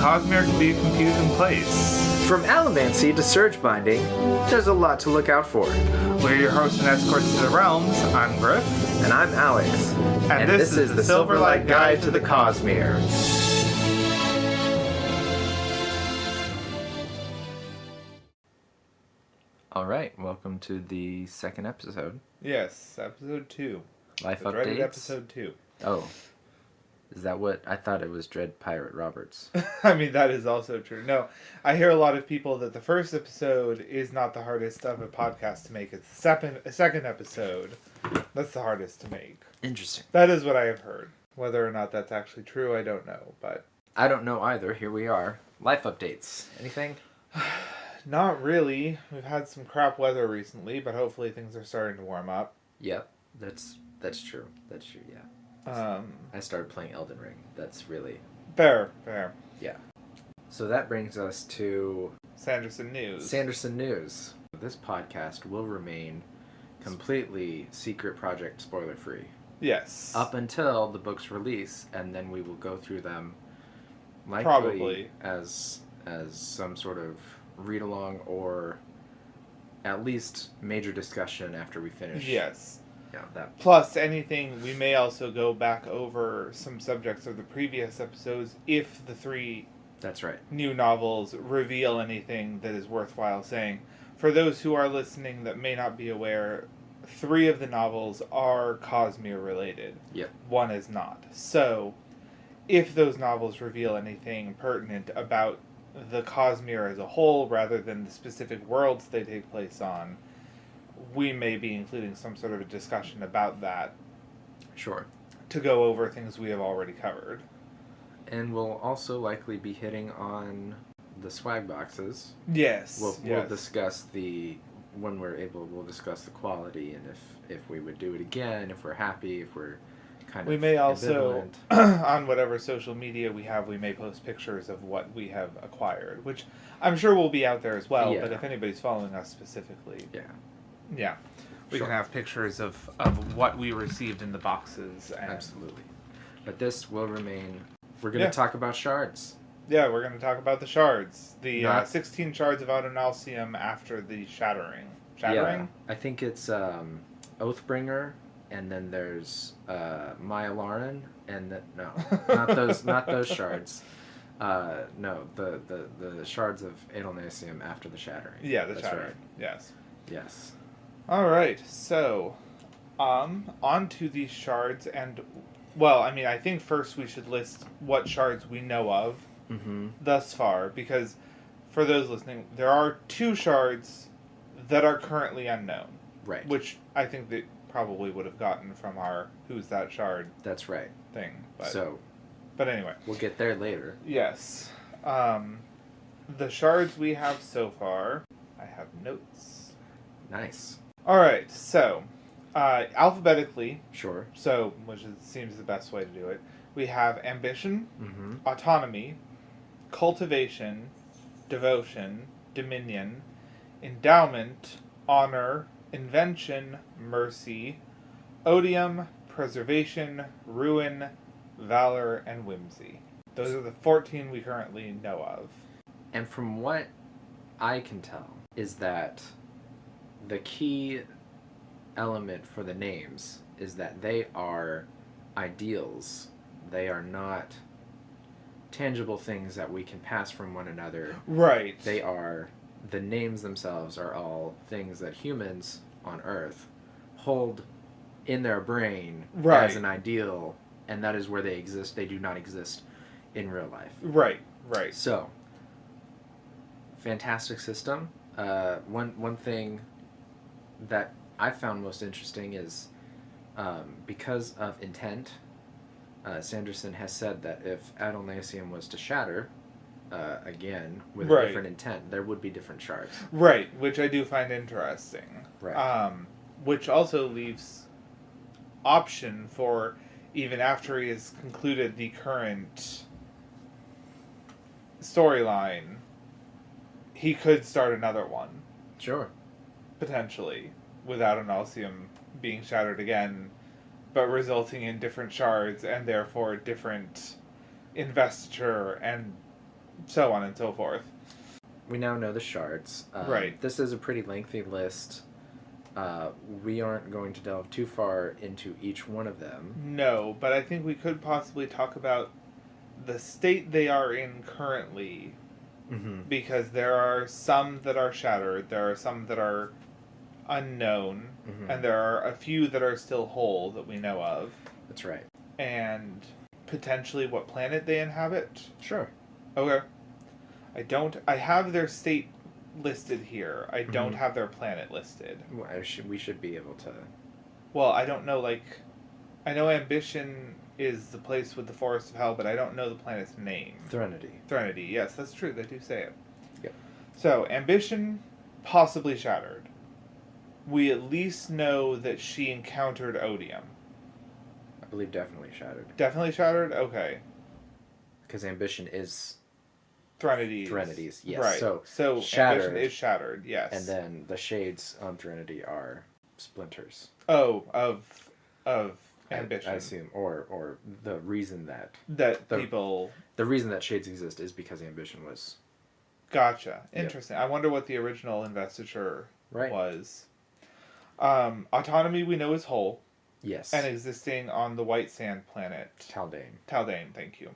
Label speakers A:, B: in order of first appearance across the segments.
A: Cosmere can be a confusing place.
B: From allomancy to surge binding, there's a lot to look out for.
A: We're your hosts and escorts to the realms. I'm Griff.
B: And I'm Alex.
A: And this is the Silverlight Guide to the Cosmere.
B: Alright, welcome to the second episode.
A: Yes, episode 2.
B: Life
A: the
B: updates.
A: dreaded episode 2.
B: Oh. Is that what? I thought it was Dread Pirate Roberts.
A: I mean, that is also true. No, I hear a lot of people that the first episode is not the hardest of a podcast to make. It's the second episode that's the hardest to make.
B: Interesting.
A: That is what I have heard. Whether or not that's actually true, I don't know. But
B: I don't know either. Here we are. Life updates. Anything?
A: Not really. We've had some crap weather recently, but hopefully things are starting to warm up.
B: Yep, that's true. That's true, yeah. I started playing Elden Ring. That's really...
A: Fair.
B: Yeah. So that brings us to...
A: Sanderson News.
B: This podcast will remain completely secret project spoiler-free.
A: Yes.
B: Up until the book's release, and then we will go through them likely
A: probably
B: as some sort of read-along or at least major discussion after we finish.
A: Yes.
B: Yeah, that.
A: Plus anything, we may also go back over some subjects of the previous episodes if the 3
B: That's right.
A: new novels reveal anything that is worthwhile saying. For those who are listening that may not be aware, 3 of the novels are Cosmere related.
B: Yep.
A: 1 is not. So, if those novels reveal anything pertinent about the Cosmere as a whole rather than the specific worlds they take place on, we may be including some sort of a discussion about that.
B: Sure.
A: To go over things we have already covered.
B: And we'll also likely be hitting on the swag boxes.
A: Yes.
B: We'll discuss when we're able, we'll discuss the quality and if we would do it again, if we're happy, if we're kind of
A: we may also, on whatever social media we have, we may post pictures of what we have acquired, which I'm sure will be out there as well,
B: Yeah.
A: but if anybody's following us specifically...
B: Yeah.
A: We
B: Sure.
A: can have pictures of what we received in the boxes. And
B: absolutely. But this will remain... We're going to talk about Shards.
A: Yeah, we're going to talk about the Shards. The 16 Shards of Adonalsium after the Shattering. Shattering?
B: Yeah, I think it's Oathbringer, and then there's Myalaran, and not those Shards. No, the Shards of Adonalsium after the Shattering.
A: Yeah, the
B: That's
A: Shattering.
B: Right.
A: Yes. Alright, so, on to these Shards, and, well, I mean, I think first we should list what Shards we know of thus far, because, for those listening, there are 2 Shards that are currently unknown.
B: Right.
A: Which I think they probably would have gotten from our Who's That Shard
B: That's right.
A: thing. But anyway.
B: We'll get there later.
A: Yes. The Shards we have so far, I have notes.
B: Nice.
A: Alright, so, alphabetically,
B: Sure.
A: so, seems the best way to do it, we have ambition,
B: Mm-hmm.
A: autonomy, cultivation, devotion, dominion, endowment, honor, invention, mercy, odium, preservation, ruin, valor, and whimsy. Those are the 14 we currently know of.
B: And from what I can tell is that the key element for the names is that they are ideals. They are not tangible things that we can pass from one another.
A: Right.
B: They are, the names themselves are all things that humans on Earth hold in their brain as an ideal, and that is where they exist. They do not exist in real life.
A: Right.
B: So, fantastic system. One thing that I found most interesting is because of intent, Sanderson has said that if Adonalsium was to shatter again with a different intent, there would be different shards.
A: Right, which I do find interesting.
B: Right.
A: Which also leaves option for, even after he has concluded the current storyline, he could start another one.
B: Sure.
A: Potentially, without Adonalsium being shattered again, but resulting in different shards and therefore different investiture and so on and so forth.
B: We now know the shards.
A: Right.
B: This is a pretty lengthy list. We aren't going to delve too far into each one of them.
A: No, but I think we could possibly talk about the state they are in currently, because there are some that are shattered, there are some that are unknown, and there are a few that are still whole that we know of.
B: That's right.
A: And potentially what planet they inhabit.
B: Sure.
A: Okay. I have their state listed here. I don't have their planet listed.
B: Well, we should be able to.
A: Well, I don't know, I know Ambition is the place with the Forest of Hell, but I don't know the planet's name.
B: Threnody,
A: yes, that's true. They do say it.
B: Yep.
A: So, Ambition, possibly shattered. We at least know that she encountered Odium.
B: I believe definitely shattered.
A: Definitely shattered? Okay.
B: Because Ambition is
A: Threnodies,
B: yes.
A: Right. So
B: shattered,
A: Ambition is shattered, yes.
B: And then the shades on Threnody are splinters.
A: Oh, of Ambition.
B: I assume, or the reason that
A: the
B: reason that shades exist is because Ambition was.
A: Gotcha. Interesting. Yep. I wonder what the original investiture was. Autonomy we know is whole.
B: Yes.
A: And existing on the White Sand planet.
B: Taldane,
A: thank you.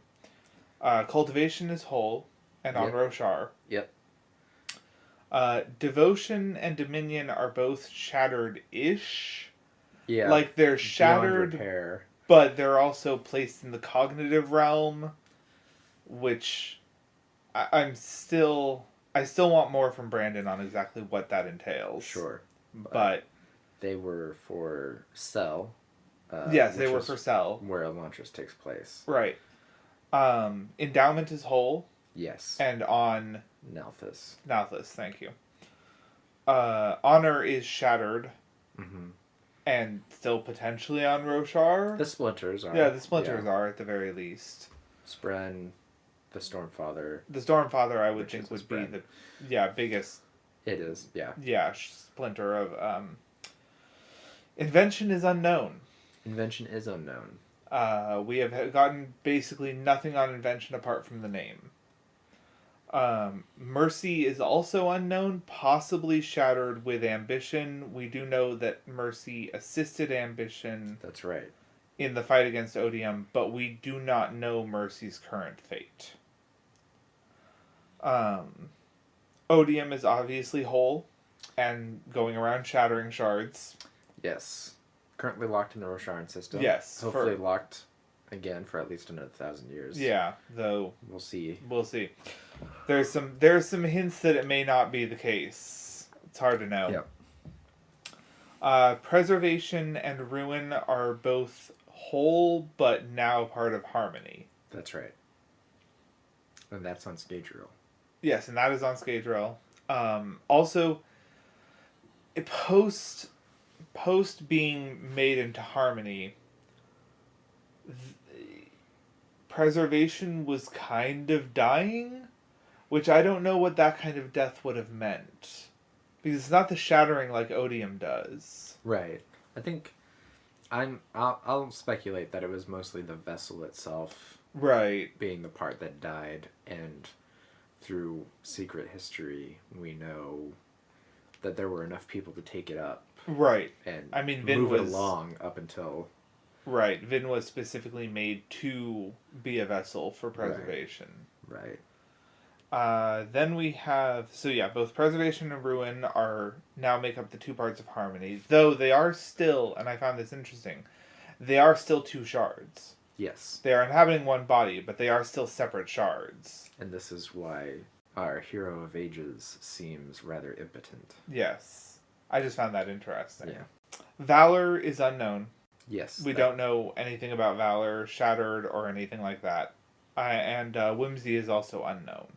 A: Cultivation is whole and on Roshar.
B: Yep.
A: Devotion and Dominion are both shattered-ish.
B: Yeah.
A: Like they're shattered, but they're also placed in the cognitive realm, which I still want more from Brandon on exactly what that entails.
B: Sure.
A: But
B: they were for Cell.
A: Yes, they were for Cell.
B: Where Elantris takes place.
A: Right. Endowment is whole.
B: Yes.
A: And on
B: Nalthis,
A: thank you. Honor is shattered. And still potentially on Roshar.
B: The splinters are.
A: Yeah, the splinters are at the very least.
B: Spren, the Stormfather.
A: The Stormfather, I would think, would be the biggest.
B: It is, yeah.
A: Yeah, splinter of. Invention is unknown.
B: Invention is unknown.
A: We have gotten basically nothing on Invention apart from the name. Mercy is also unknown, possibly shattered with Ambition. We do know that Mercy assisted Ambition.
B: That's right.
A: In the fight against Odium, but we do not know Mercy's current fate. Odium is obviously whole and going around shattering shards.
B: Yes. Currently locked in the Rosharan system.
A: Yes.
B: Hopefully locked again for at least another 1,000 years.
A: Yeah, though
B: we'll see.
A: There's some hints that it may not be the case. It's hard to know.
B: Yep.
A: Preservation and Ruin are both whole, but now part of Harmony.
B: That's right. And that's on Scadrial.
A: Yes, and that is on Scadrial. Also, post being made into Harmony, Preservation was kind of dying, which I don't know what that kind of death would have meant. Because it's not the shattering like Odium does.
B: Right. I think I'll speculate that it was mostly the vessel itself.
A: Right.
B: Being the part that died, and through secret history we know that there were enough people to take it up.
A: Right.
B: And
A: I mean,
B: move it along up until...
A: Right. Vin was specifically made to be a vessel for Preservation.
B: Right.
A: Then we have... So yeah, both Preservation and Ruin are now make up the two parts of Harmony. Though they are still, and I found this interesting, they are still two shards.
B: Yes.
A: They are inhabiting one body, but they are still separate shards.
B: And this is why our Hero of Ages seems rather impotent.
A: Yes. I just found that interesting.
B: Yeah.
A: Valor is unknown.
B: Yes.
A: We don't know anything about Valor, Shattered, or anything like that. And Whimsy is also unknown.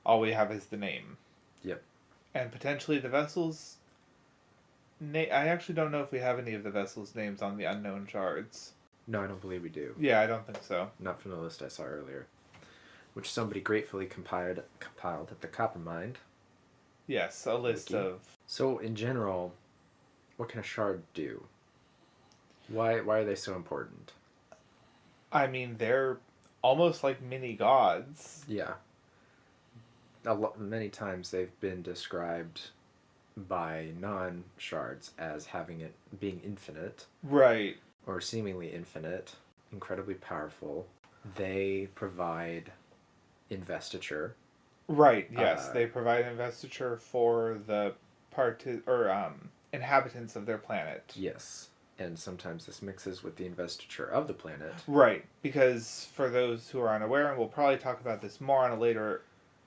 A: All we have is the name.
B: Yep.
A: And potentially the vessels... I actually don't know if we have any of the vessels' names on the unknown shards.
B: No, I don't believe we do.
A: Yeah, I don't think so.
B: Not from the list I saw earlier. Which somebody gratefully compiled at the Coppermind.
A: Yes, a list of...
B: So, in general, what can a shard do? Why are they so important?
A: I mean, they're almost like mini gods.
B: Yeah. Many times they've been described by non-shards as having it being infinite.
A: Right.
B: Or seemingly infinite, incredibly powerful. They provide investiture.
A: Right, yes. They provide investiture for the inhabitants of their planet.
B: Yes. And sometimes this mixes with the investiture of the planet.
A: Right, because for those who are unaware, and we'll probably talk about this more on a later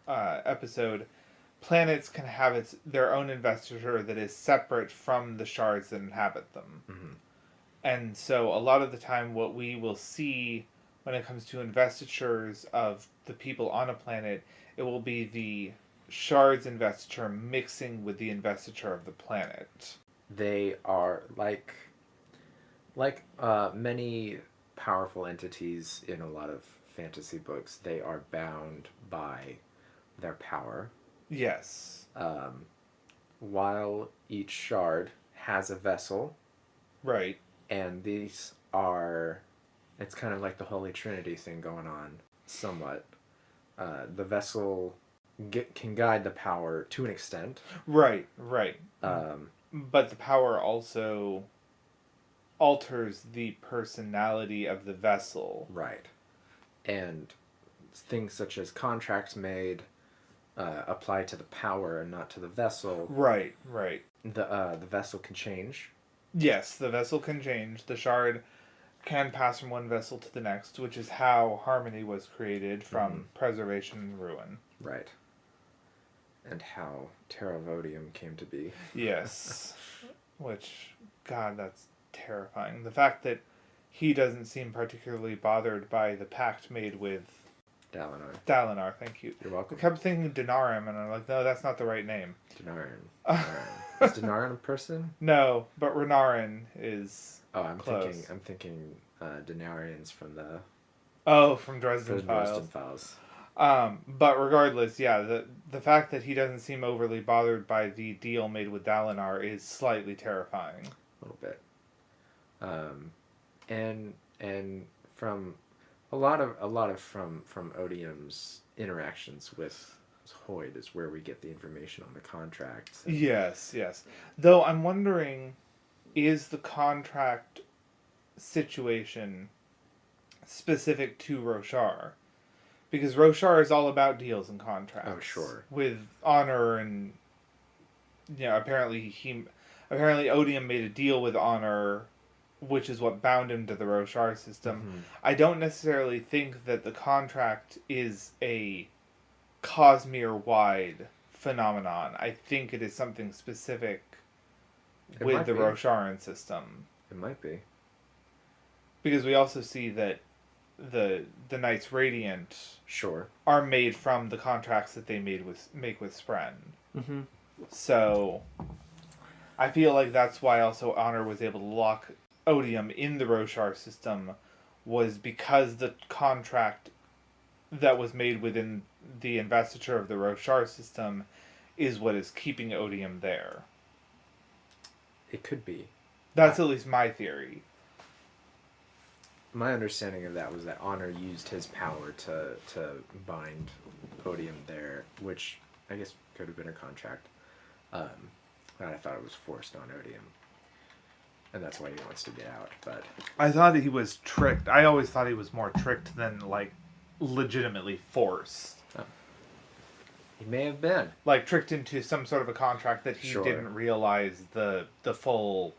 A: episode, planets can have their own investiture that is separate from the shards that inhabit them.
B: Mm-hmm.
A: And so a lot of the time what we will see when it comes to investitures of the people on a planet, it will be the shards investiture mixing with the investiture of the planet.
B: They are like many powerful entities in a lot of fantasy books. They are bound by their power.
A: Yes.
B: While each shard has a vessel.
A: Right.
B: And these are, it's kind of like the Holy Trinity thing going on, somewhat. The vessel can guide the power to an extent.
A: Right, right. But the power also alters the personality of the vessel.
B: Right. And things such as contracts made apply to the power and not to the vessel.
A: Right, right.
B: The vessel can change.
A: Yes, the vessel can change. The shard can pass from one vessel to the next, which is how harmony was created from preservation and ruin.
B: Right. And how Terravodium came to be.
A: Yes. Which, God, that's terrifying. The fact that he doesn't seem particularly bothered by the pact made with Dalinar, thank you.
B: You're welcome.
A: I kept thinking Denarim, and I'm like, no, that's not the right name.
B: Denarin. Is Denarin a person?
A: No, but Renarin is.
B: Oh, I'm
A: close.
B: thinking Denarians from the.
A: Oh, from Dresden Files. But regardless, yeah, the fact that he doesn't seem overly bothered by the deal made with Dalinar is slightly terrifying.
B: A little bit. And from a lot of from Odium's interactions with Hoyd is where we get the information on the contracts.
A: Yes. Though I'm wondering, is the contract situation specific to Roshar? Because Roshar is all about deals and contracts.
B: Oh, sure.
A: With honor and, apparently Odium made a deal with honor, which is what bound him to the Roshar system.
B: Mm-hmm.
A: I don't necessarily think that the contract is a Cosmere-wide phenomenon. I think it is something specific with the Rosharan system.
B: It might be.
A: Because we also see that the Knights Radiant are made from the contracts that they make with Spren.
B: Mm-hmm.
A: So I feel like that's why also Honor was able to lock Odium in the Roshar system, was because the contract that was made within the investiture of the Roshar system is what is keeping Odium there.
B: It could be.
A: That's at least my theory.
B: My understanding of that was that Honor used his power to bind Odium there, which I guess could have been a contract. And I thought it was forced on Odium. And that's why he wants to get out. But
A: I thought he was tricked. I always thought he was more tricked than, legitimately forced.
B: Oh. He may have been.
A: Tricked into some sort of a contract that he didn't realize the full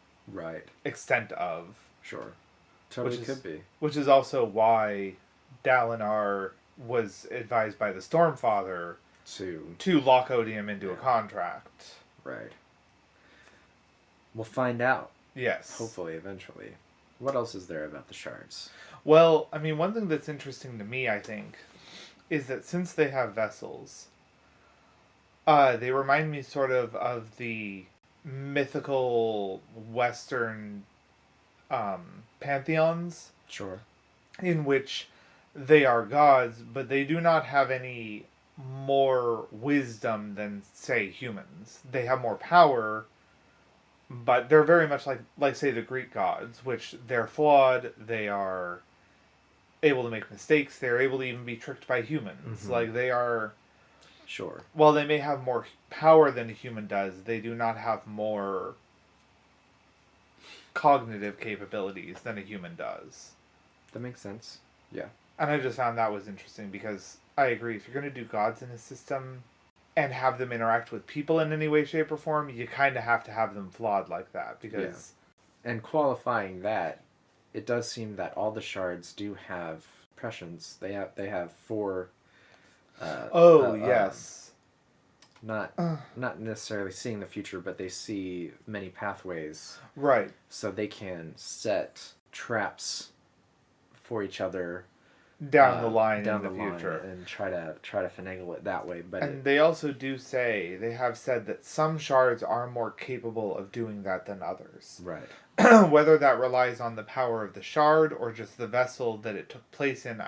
A: extent of.
B: Sure. Totally could be.
A: Which is also why Dalinar was advised by the Stormfather to lock Odium into a contract.
B: Right. We'll find out.
A: Yes.
B: Hopefully, eventually. What else is there about the shards?
A: Well, I mean, one thing that's interesting to me, I think, is that since they have vessels, they remind me sort of the mythical Western pantheons.
B: Sure.
A: In which they are gods, but they do not have any more wisdom than, say, humans. They have more power, but they're very much like say, the Greek gods, which they're flawed, they are able to make mistakes. They're able to even be tricked by humans.
B: Mm-hmm.
A: Like, they are...
B: Sure.
A: While they may have more power than a human does, they do not have more cognitive capabilities than a human does.
B: That makes sense. Yeah.
A: And I just found that was interesting because I agree. If you're going to do gods in a system and have them interact with people in any way, shape, or form, you kind of have to have them flawed like that. Because...
B: Yeah. And qualifying that, it does seem that all the shards do have prescience. They have 4...
A: yes.
B: Not necessarily seeing the future, but they see many pathways.
A: Right.
B: So they can set traps for each other
A: down the line
B: down
A: in the future,
B: and try to finagle it that way. But
A: they also do say, they have said that some shards are more capable of doing that than others.
B: Right.
A: Whether that relies on the power of the shard or just the vessel that it took place in,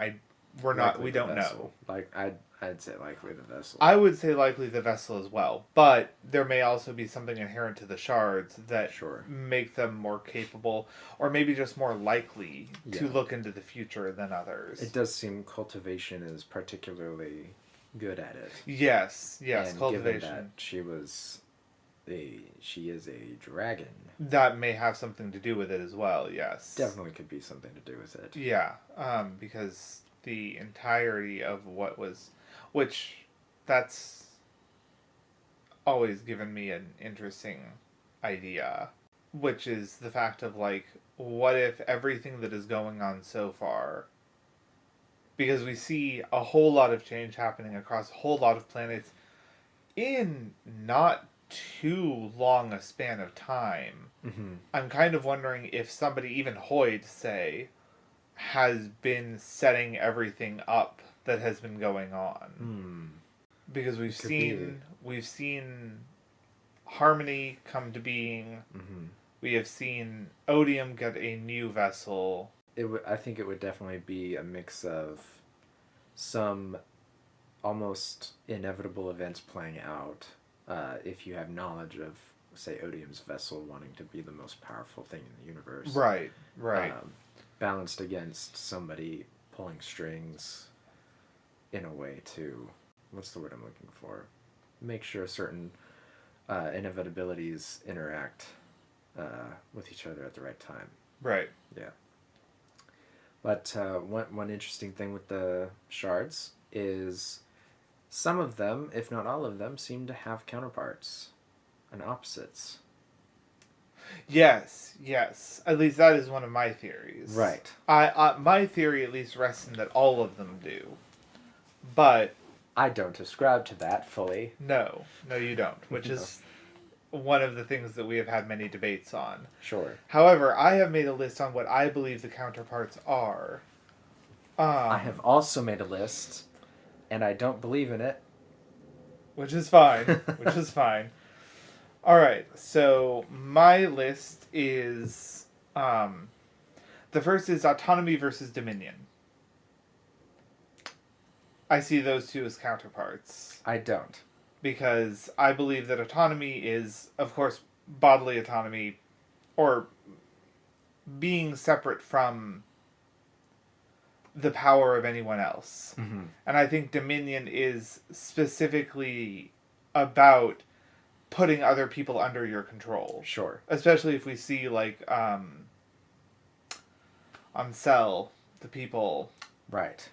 A: we don't know.
B: Like I'd say likely the vessel.
A: I would say likely the vessel as well, but there may also be something inherent to the shards that make them more capable, or maybe just more likely to look into the future than others.
B: It does seem cultivation is particularly good at it.
A: Yes,
B: and
A: cultivation.
B: Given that she is a dragon.
A: That may have something to do with it as well. Yes,
B: definitely could be something to do with it.
A: Yeah, because the entirety of what was, which that's always given me an interesting idea, which is the fact of, like, what if everything that is going on so far, because we see a whole lot of change happening across a whole lot of planets in not too long a span of time.
B: Mm-hmm.
A: I'm kind of wondering if somebody, even Hoyd, say, has been setting everything up that has been going on. Because we've seen Harmony come to being.
B: Mm-hmm.
A: We have seen Odium get a new vessel.
B: I think it would definitely be a mix of some almost inevitable events playing out. If you have knowledge of, say, Odium's vessel wanting to be the most powerful thing in the universe.
A: Right.
B: Balanced against somebody pulling strings in a way to, what's the word I'm looking for? Make sure certain inevitabilities interact with each other at the right time.
A: Right.
B: Yeah. But one interesting thing with the shards is some of them, if not all of them, seem to have counterparts and opposites.
A: Yes. At least that is one of my theories.
B: Right.
A: My theory at least rests in that all of them do. But
B: I don't ascribe to that fully.
A: No, you don't. Which is one of the things that we have had many debates on.
B: Sure.
A: However, I have made a list on what I believe the counterparts are.
B: I have also made a list, and I don't believe in it.
A: Which is fine. Alright, so my list is... the first is autonomy versus dominion. I see those two as counterparts.
B: I don't.
A: Because I believe that autonomy is, of course, bodily autonomy, or being separate from the power of anyone else.
B: Mm-hmm.
A: And I think dominion is specifically about putting other people under your control.
B: Sure.
A: Especially if we see, like, on Cell, the people...
B: Right.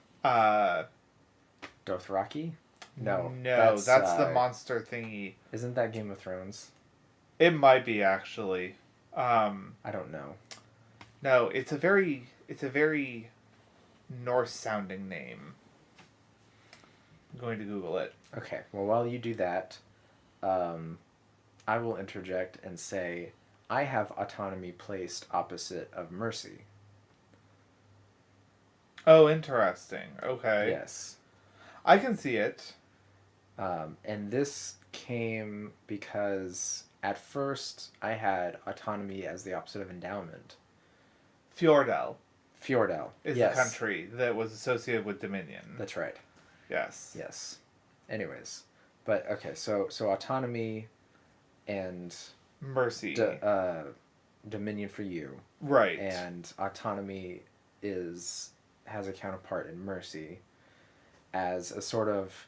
B: Dothraki? No,
A: that's the monster thingy.
B: Isn't that Game of Thrones?
A: It might be, actually.
B: I don't know.
A: No, it's a very Norse-sounding name. I'm going to Google it.
B: Okay, well, while you do that, I will interject and say I have autonomy placed opposite of mercy.
A: Oh, interesting. Okay.
B: Yes.
A: I can see it.
B: And this came because at first I had autonomy as the opposite of endowment.
A: Fjordell is
B: yes.
A: the country that was associated with Dominion.
B: That's right.
A: Yes.
B: Anyways, but okay, so autonomy and
A: mercy,
B: Dominion for you,
A: right?
B: And autonomy has has a counterpart in mercy, as a sort of,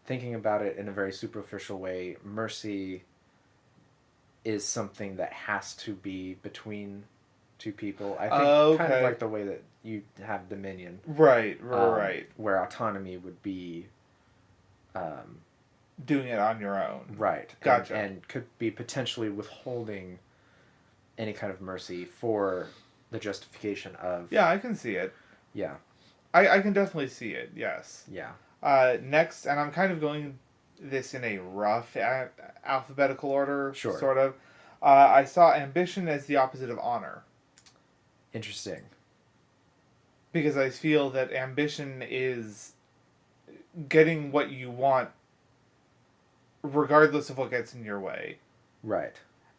B: thinking about it in a very superficial way, mercy is something that has to be between two people. I think kind of like the way that you have dominion.
A: Right, right.
B: Where autonomy would be
A: doing it on your own.
B: Right.
A: Gotcha.
B: And could be potentially withholding any kind of mercy for the justification of...
A: Yeah, I can see it.
B: Yeah.
A: I can definitely see it, yes.
B: Yeah.
A: Next, and I'm kind of going this in a rough alphabetical order,
B: sure.
A: sort of. I saw ambition as the opposite of honor.
B: Interesting.
A: Because I feel that ambition is getting what you want regardless of what gets in your way.
B: Right.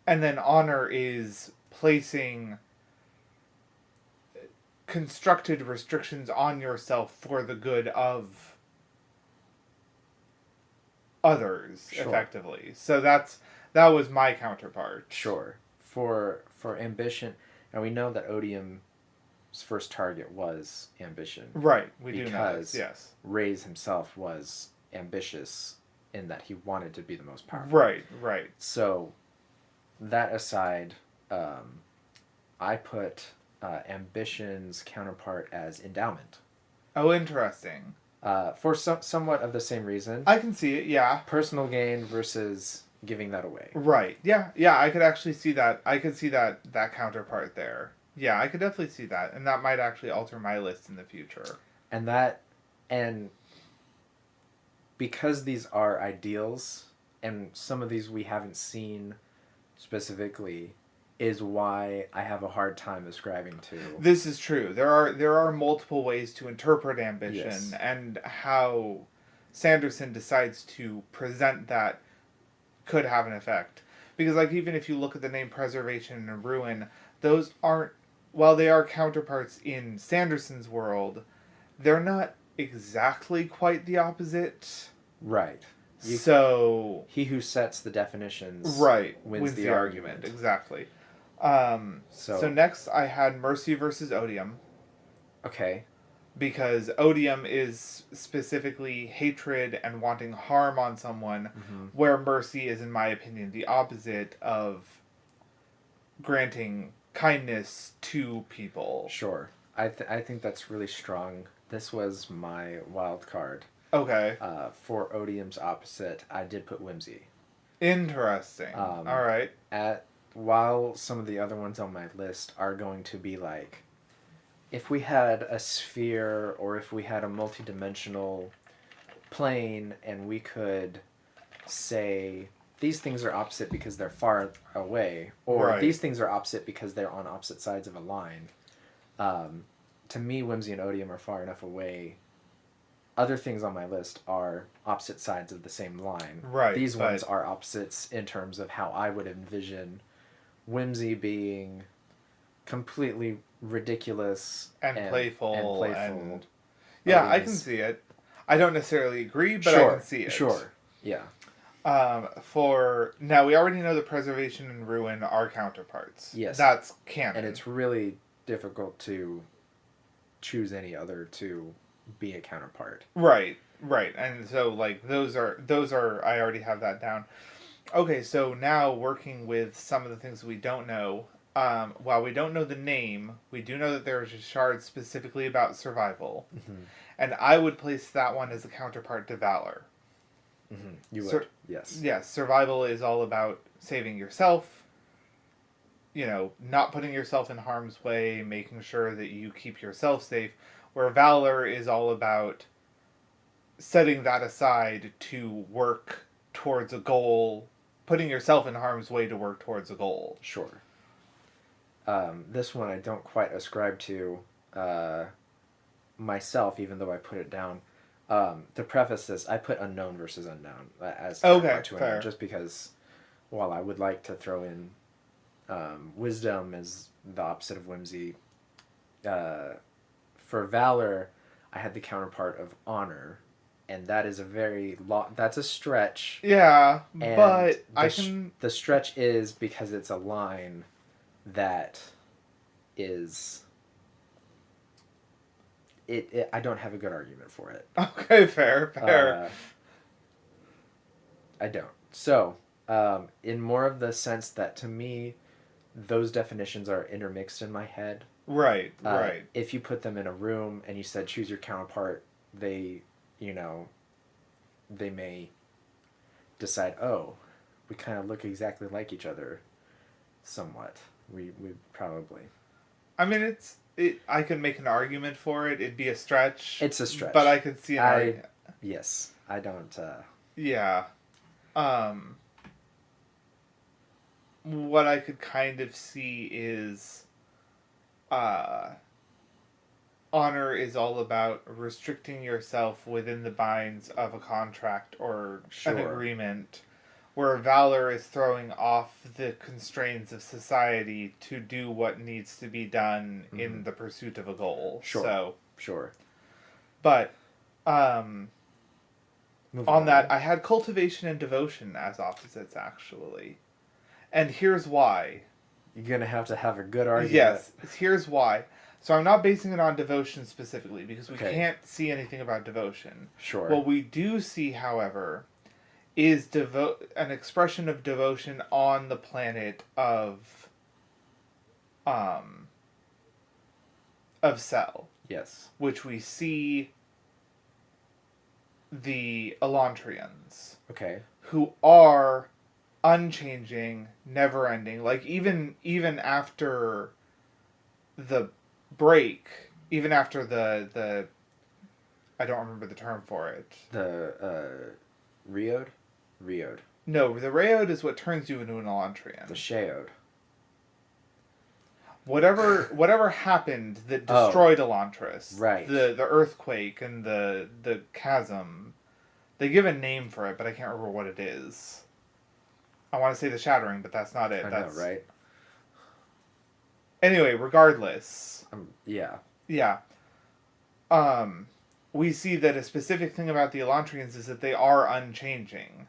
A: And then honor is placing constructed restrictions on yourself for the good of others,
B: sure.
A: effectively. So that was my counterpart.
B: Sure. For ambition, and we know that Odium's first target was ambition.
A: Right, we do know
B: because
A: yes.
B: Reyes himself was ambitious in that he wanted to be the most powerful.
A: Right, right.
B: So, that aside, I put ambition's counterpart as endowment.
A: Oh, interesting.
B: For somewhat of the same reason.
A: I can see it, yeah.
B: Personal gain versus giving that away.
A: Right, yeah, I could actually see that. I could see that counterpart there. Yeah, I could definitely see that, and that might actually alter my list in the future.
B: And because these are ideals, and some of these we haven't seen specifically, is why I have a hard time ascribing to.
A: This is true. There are multiple ways to interpret ambition,
B: yes.
A: and how Sanderson decides to present that could have an effect. Because, like, even if you look at the name Preservation and Ruin, those aren't, while they are counterparts in Sanderson's world, they're not exactly quite the opposite.
B: Right.
A: So
B: he who sets the definitions wins the argument.
A: Exactly. So next I had Mercy versus Odium.
B: Okay.
A: Because Odium is specifically hatred and wanting harm on someone, where Mercy is, in my opinion, the opposite of granting kindness to people.
B: Sure. I think that's really strong. This was my wild card.
A: Okay.
B: For Odium's opposite, I did put whimsy.
A: Interesting. All right.
B: While some of the other ones on my list are going to be like, if we had a sphere or if we had a multidimensional plane and we could say these things are opposite because they're far away, or these things are opposite because they're on opposite sides of a line. To me, whimsy and Odium are far enough away. Other things on my list are opposite sides of the same line.
A: Right.
B: These ones are opposites in terms of how I would envision whimsy being completely ridiculous
A: and playful.
B: Yeah,
A: I can see it. I don't necessarily agree, but I can see it.
B: Sure. Yeah.
A: For now, we already know that Preservation and Ruin are counterparts.
B: Yes.
A: That's canon.
B: And it's really difficult to choose any other to be a counterpart. Right.
A: And so, like, those are I already have that down. Okay, so now working with some of the things we don't know. While we don't know the name, we do know that there is a shard specifically about survival. And I would place that one as a counterpart to Valor.
B: You would, yes.
A: Yes, survival is all about saving yourself, not putting yourself in harm's way, making sure that you keep yourself safe, where Valor is all about setting that aside to work towards a goal, putting yourself in harm's way to work towards a goal.
B: Sure. This one I don't quite ascribe to myself, even though I put it down. To preface this, I put unknown versus unknown as
A: fair.
B: Just because, while I would like to throw in wisdom as the opposite of whimsy, for Valor, I had the counterpart of honor, and that is that's a stretch.
A: Yeah,
B: and
A: but
B: the stretch is because it's a line that is I don't have a good argument for it.
A: Okay, fair.
B: I don't. So, in more of the sense that to me, those definitions are intermixed in my head.
A: Right.
B: If you put them in a room and you said choose your counterpart, they, they may decide, oh, we kind of look exactly like each other, somewhat. We probably.
A: I mean, I could make an argument for it. It'd be a stretch.
B: It's a stretch,
A: but I could see an argument.
B: Yes, I don't.
A: Yeah. What I could kind of see is, honor is all about restricting yourself within the binds of a contract or an agreement, where valor is throwing off the constraints of society to do what needs to be done in the pursuit of a goal.
B: Sure.
A: But, on that, I had cultivation and devotion as opposites, actually. And here's why.
B: You're going to have a good argument.
A: Yes, here's why. So I'm not basing it on devotion specifically, because we can't see anything about devotion.
B: Sure.
A: What we do see, however, is an expression of devotion on the planet of Cell.
B: Yes.
A: Which we see the Elantrians.
B: Okay.
A: Who are unchanging, never-ending. Like, even after the break, even after the I don't remember the term for it.
B: The, Rheod? Rheod.
A: No, the Rheod is what turns you into an Elantrian.
B: The Sheod.
A: Whatever happened that destroyed Elantris.
B: Right.
A: The earthquake and the chasm. They give a name for it, but I can't remember what it is. I want to say the Shattering, but that's not it.
B: That's right.
A: Anyway, regardless.
B: Yeah.
A: Yeah. We see that a specific thing about the Elantrians is that they are unchanging.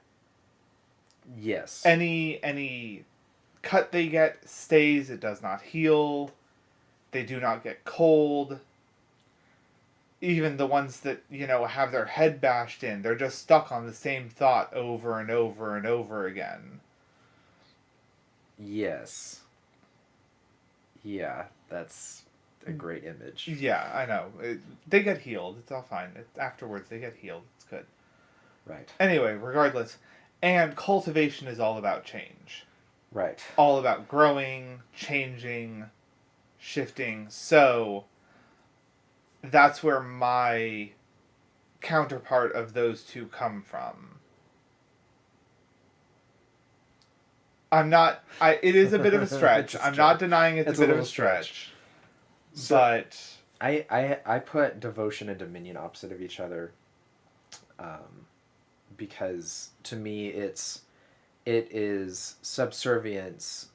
B: Yes.
A: Any cut they get stays, it does not heal. They do not get cold. Even the ones that, have their head bashed in, they're just stuck on the same thought over and over and over again.
B: Yes. Yeah, that's a great image.
A: Yeah, I know. They get healed. It's all fine. Afterwards, they get healed. It's good.
B: Right.
A: Anyway, regardless. And cultivation is all about change.
B: Right.
A: All about growing, changing, shifting. So, that's where my counterpart of those two come from. It is a bit of a stretch. I'm not denying it's a bit of a stretch.
B: So,
A: but
B: I put devotion and dominion opposite of each other, because to me it is subservience.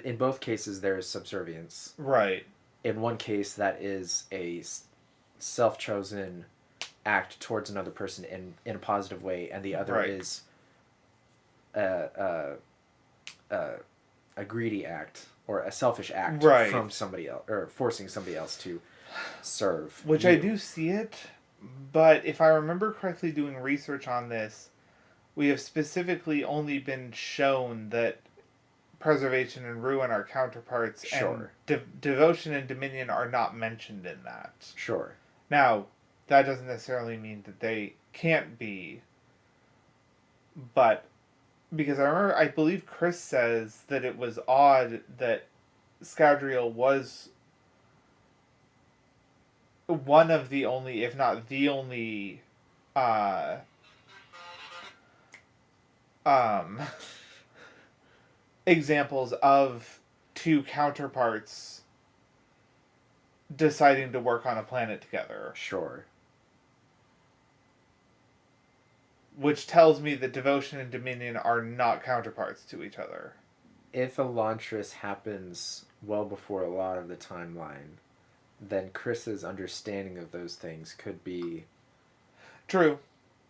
B: In both cases, there is subservience.
A: Right.
B: In one case, that is a self-chosen act towards another person in a positive way, and the other is a greedy act or a selfish act from somebody else, or forcing somebody else to serve.
A: Which I do see it, but if I remember correctly doing research on this, we have specifically only been shown that preservation and ruin are counterparts, and devotion and dominion are not mentioned in that.
B: Sure.
A: Now, that doesn't necessarily mean that they can't be, but because I believe Chris says that it was odd that Scadrial was one of the only, if not the only, examples of two counterparts deciding to work on a planet together.
B: Sure.
A: Which tells me that devotion and dominion are not counterparts to each other.
B: If Elantris happens well before a lot of the timeline, then Chris's understanding of those things could be...
A: True.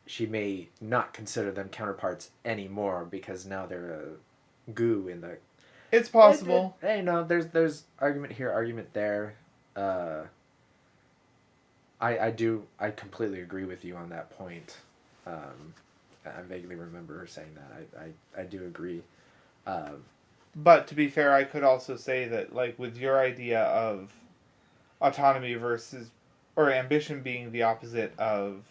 B: She may not consider them counterparts anymore because now they're a goo in the...
A: It's possible.
B: Hey, no, there's argument here, argument there. I completely agree with you on that point. I vaguely remember her saying that. I do agree. Um,
A: But to be fair, I could also say that, like, with your idea of autonomy versus, or ambition being the opposite of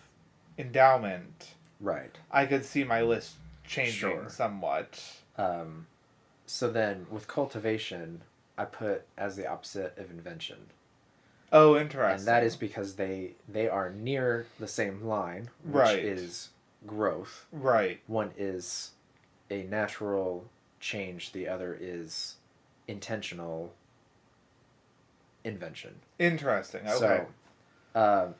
A: endowment,
B: right.
A: I could see my list changing
B: Sure.
A: somewhat.
B: Um, so then with cultivation, I put as the opposite of invention.
A: Oh,
B: And that is
A: interesting.
B: because they are near the same line, which
A: Right.
B: is growth.
A: Right.
B: One is a natural change, the other is intentional invention.
A: Interesting. Okay.
B: So,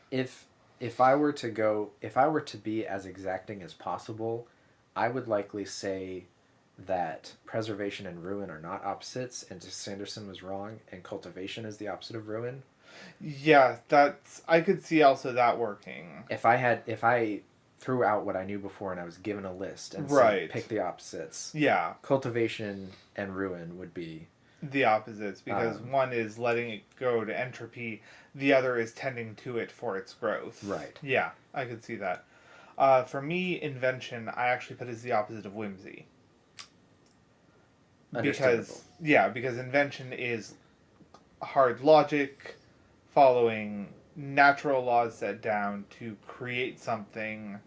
B: if I were to if I were to be as exacting as possible, I would likely say that preservation and ruin are not opposites, and Sanderson was wrong, and cultivation is the opposite of ruin.
A: Yeah, that's. I could see also that working.
B: If I threw out what I knew before and I was given a list and said
A: Right.
B: pick the opposites,
A: Yeah,
B: cultivation and ruin would be
A: the opposites, because
B: um,
A: one is letting it go to entropy, the other is tending to it for its growth.
B: right.
A: Yeah, I could see that. For me, invention, I actually put as the opposite of whimsy.
B: Understandable.
A: Because invention is hard logic, following natural laws set down to create something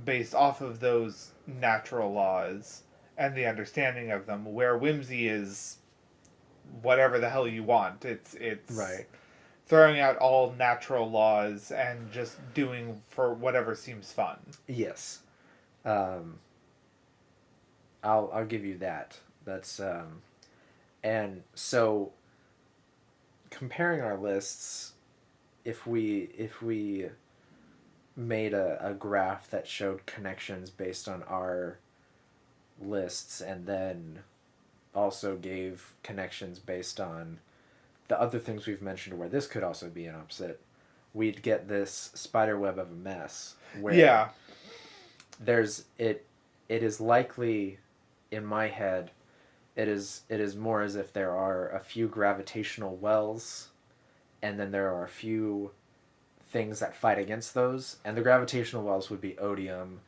A: based off of those natural laws and the understanding of them, where whimsy is whatever the hell you want. It's
B: Right.
A: throwing out all natural laws and just doing for whatever seems fun.
B: Yes. Um, I'll give you that. That's and so comparing our lists, if we made a graph that showed connections based on our lists and then also gave connections based on the other things we've mentioned where this could also be an opposite, we'd get this spider web of a mess where
A: Yeah,
B: there's it is likely in my head it is more as if there are a few gravitational wells and then there are a few things that fight against those, and the gravitational wells would be odium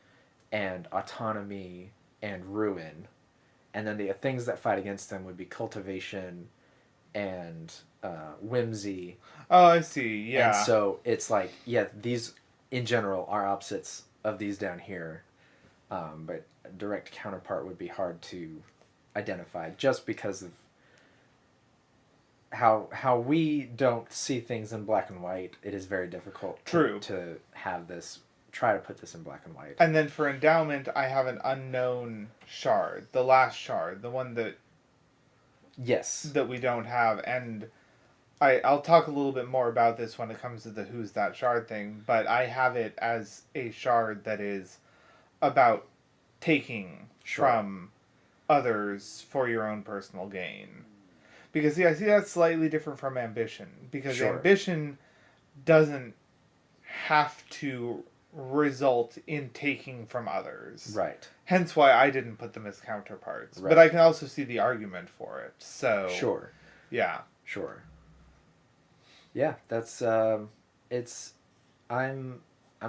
B: and autonomy and ruin, and then the things that fight against them would be cultivation and whimsy.
A: oh, I see.
B: And
A: Yeah,
B: so it's like, yeah, these in general are opposites of these down here, but a direct counterpart would be hard to identify just because of how we don't see things in black and white. It is very difficult
A: true.
B: to have this try to put this in black and white.
A: And then for endowment, I have an unknown shard, the last shard, the one
B: Yes.
A: that we don't have. And I'll talk a little bit more about this when it comes to the who's that shard thing, but I have it as a shard that is about taking
B: Sure.
A: from others for your own personal gain. Because, see, I see that's slightly different from ambition. Because
B: Sure.
A: ambition doesn't have to result in taking from others.
B: Right.
A: Hence why I didn't put them as counterparts.
B: Right.
A: But I can also see the argument for it. So,
B: Sure.
A: yeah.
B: Sure. Yeah, that's it's I'm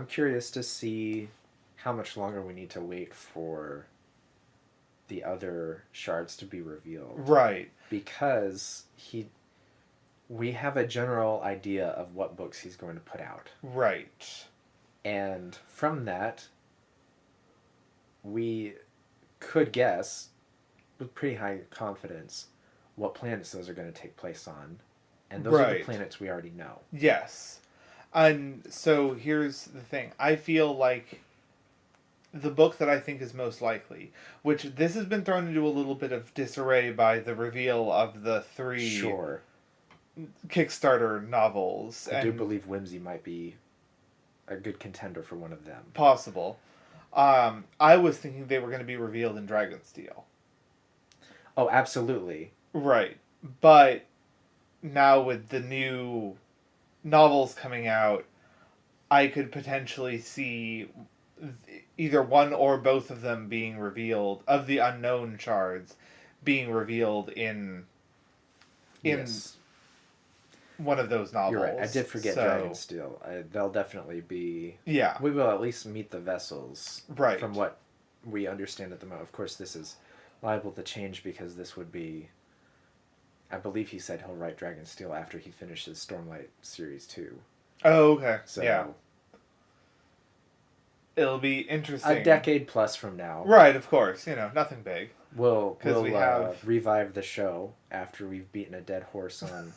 B: curious to see how much longer we need to wait for the other shards to be revealed.
A: Right.
B: Because we have a general idea of what books he's going to put out.
A: Right.
B: And from that, we could guess with pretty high confidence what planets those are going to take place on. And those are the planets we already know.
A: Yes. And so here's the thing. I feel like the book that I think is most likely, which this has been thrown into a little bit of disarray by the reveal of the 3
B: Sure.
A: Kickstarter novels.
B: I do believe Whimsy might be a good contender for one of them.
A: Possible. I was thinking they were going to be revealed in Dragonsteel.
B: Oh, absolutely.
A: Right. But now with the new novels coming out, I could potentially see either one or both of them being revealed, of the unknown shards being revealed in
B: Yes.
A: one of those novels.
B: You're right. I did forget Dragonsteel. They'll definitely be...
A: Yeah.
B: We will at least meet the vessels.
A: Right.
B: From what we understand at the moment. Of course, this is liable to change because this would be... I believe he said he'll write Dragonsteel after he finishes Stormlight Series 2.
A: Oh, okay.
B: So,
A: yeah. It'll be interesting.
B: A decade plus from now.
A: Right, of course. Nothing big.
B: We'll revive the show after we've beaten a dead horse on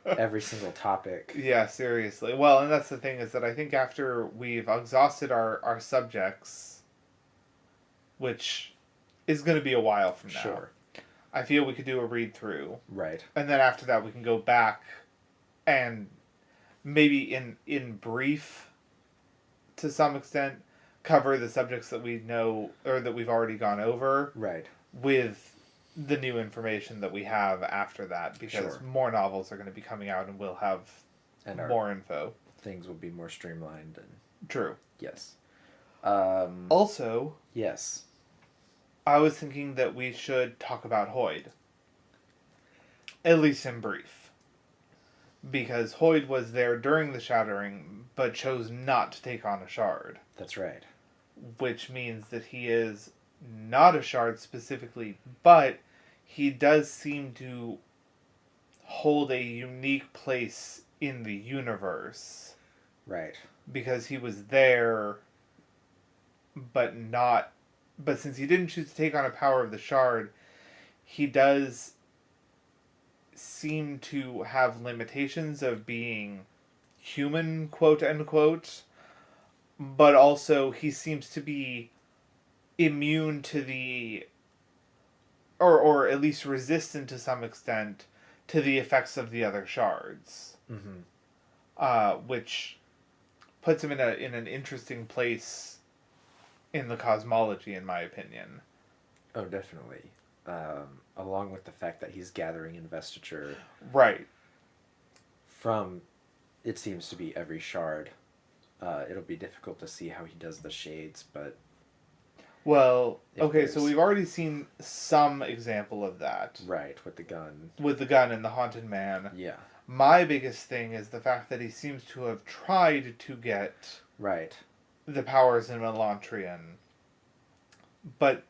B: every single topic.
A: Yeah, seriously. Well, and that's the thing, is that I think after we've exhausted our subjects, which is going to be a while from now.
B: Sure.
A: I feel we could do a read-through.
B: Right.
A: And then after that we can go back and maybe in brief, to some extent, cover the subjects that we know, or that we've already gone over.
B: Right.
A: With the new information that we have after that, because more novels are going to be coming out and we'll have more info.
B: Things will be more streamlined.
A: True.
B: Yes.
A: Also...
B: Yes.
A: I was thinking that we should talk about Hoid. At least in brief. Because Hoid was there during the Shattering, but chose not to take on a Shard.
B: That's right.
A: Which means that he is not a Shard specifically, but he does seem to hold a unique place in the universe.
B: Right.
A: Because he was there, but since he didn't choose to take on a power of the Shard, he does seem to have limitations of being human, quote unquote, but also he seems to be immune to the, or at least resistant to some extent to the effects of the other Shards.
B: Mm-hmm.
A: Which puts him in an interesting place in the cosmology, in my opinion.
B: Oh, definitely. Along with the fact that he's gathering investiture.
A: Right.
B: From, it seems to be every Shard. It'll be difficult to see how he does the shades, but...
A: Well, okay, so we've already seen some example of that.
B: Right, with the gun.
A: With the gun and the Haunted Man.
B: Yeah.
A: My biggest thing is the fact that he seems to have tried to get...
B: Right.
A: The powers in Elantrian. But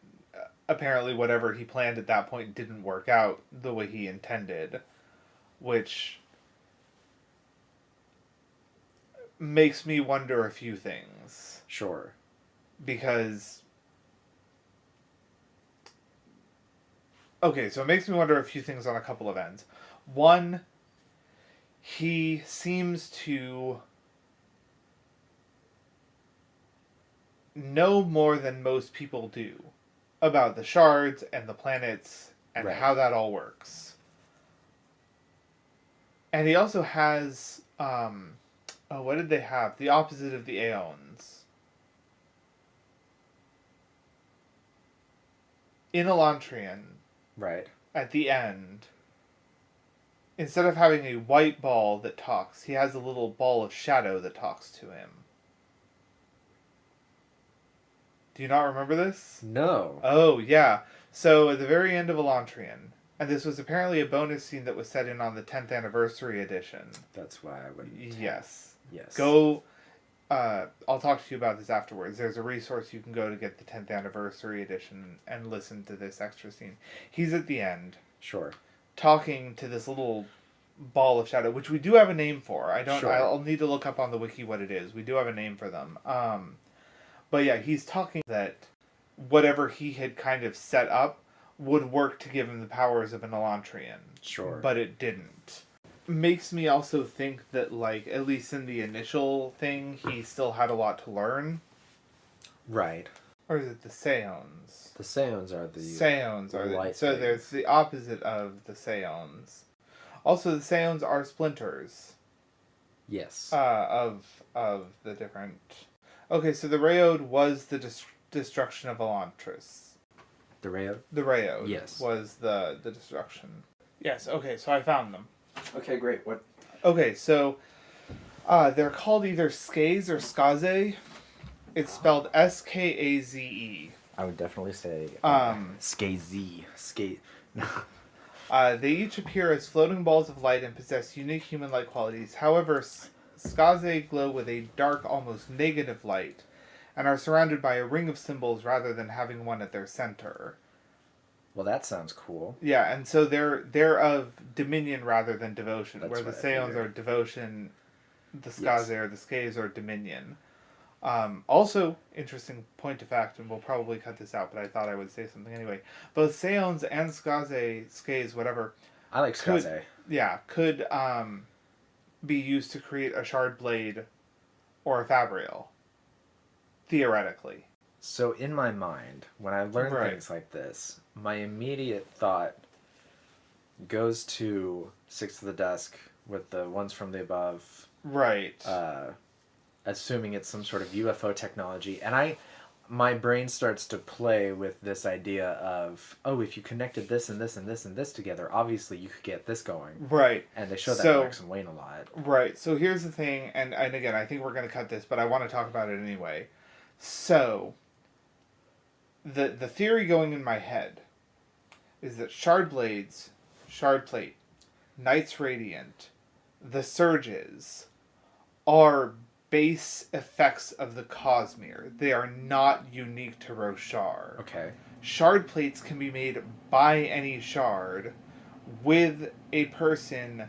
A: apparently whatever he planned at that point didn't work out the way he intended. Which makes me wonder a few things.
B: Sure.
A: Because... Okay, so it makes me wonder a few things on a couple of ends. One, he seems to know more than most people do about the Shards and the planets and how that all works. And he also has, what did they have? The opposite of the Aeons. In Elantrian,
B: right,
A: at the end, instead of having a white ball that talks, he has a little ball of shadow that talks to him. Do you not remember this?
B: No.
A: Oh, yeah. So, at the very end of Elantrian, and this was apparently a bonus scene that was set in on the 10th anniversary edition.
B: That's why I would...
A: Yes.
B: Yes.
A: Go... I'll talk to you about this afterwards. There's a resource you can go to get the 10th anniversary edition and listen to this extra scene. He's at the end.
B: Sure.
A: Talking to this little ball of shadow, which we do have a name for.
B: Sure.
A: I'll need to look up on the wiki what it is. We do have a name for them. But yeah, he's talking that whatever he had kind of set up would work to give him the powers of an Elantrian.
B: Sure.
A: But it didn't. Makes me also think that, like, at least in the initial thing, he still had a lot to learn.
B: Right.
A: Or is it the Seons?
B: The Seons are the...
A: Seons are
B: light
A: so
B: things.
A: there's the opposite of the Seons. Also, the Seons are splinters.
B: Yes.
A: Of the different... Okay, so the Rayod was the destruction of Elantris.
B: The Rayod?
A: The Rayod.
B: Yes.
A: Was the destruction. Yes, okay, so I found them.
B: Okay, great. What?
A: Okay, so they're called either Skaze or Skaze. It's spelled S-K-A-Z-E.
B: I would definitely say...
A: Um,
B: Skaze.
A: They each appear as floating balls of light and possess unique human-like qualities. However, Skaze glow with a dark, almost negative light, and are surrounded by a ring of symbols rather than having one at their center.
B: Well, that sounds cool.
A: Yeah, and so they're of dominion rather than devotion,
B: That's
A: where the
B: what I
A: Seons
B: figured.
A: are devotion, the Skaze
B: Yes.
A: or the Skaze are dominion. Also, interesting point of fact, and we'll probably cut this out, but I thought I would say something anyway. Both Seons and Skaze, whatever,
B: I like
A: could
B: Skaze.
A: could be used to create a shard blade or a fabrial, theoretically.
B: So in my mind, when I learn
A: Right.
B: things like this, my immediate thought goes to Six to the Dusk with the ones from the above,
A: Right.
B: assuming it's some sort of UFO technology, and my brain starts to play with this idea of, oh, if you connected this and this and this and this together, obviously you could get this going.
A: Right.
B: And they show that
A: So-
B: in Max and Wayne a lot.
A: Right. So here's the thing, and again, I think we're going to cut this, but I want to talk about it anyway. So, the theory going in my head is that shard blades, shard plate, Knights Radiant, the surges are base effects of the Cosmere. They are not unique to Roshar.
B: Okay.
A: Shard plates can be made by any shard with a person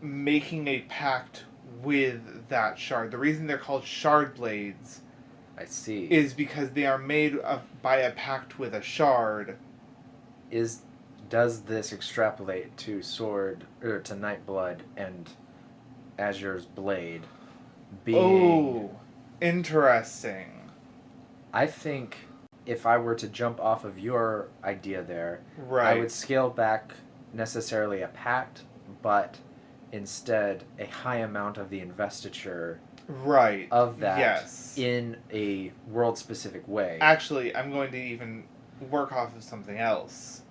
A: making a pact with that shard. The reason they're called shard blades
B: I see.
A: is because they are made by a pact with a shard.
B: Does this extrapolate to Sword, or to Nightblood and Azure's Blade being...
A: Oh, interesting.
B: I think if I were to jump off of your idea there,
A: Right.
B: I would scale back necessarily a pact, but instead a high amount of the investiture
A: Right.
B: of that
A: Yes.
B: in a world-specific way.
A: Actually, I'm going to even work off of something else,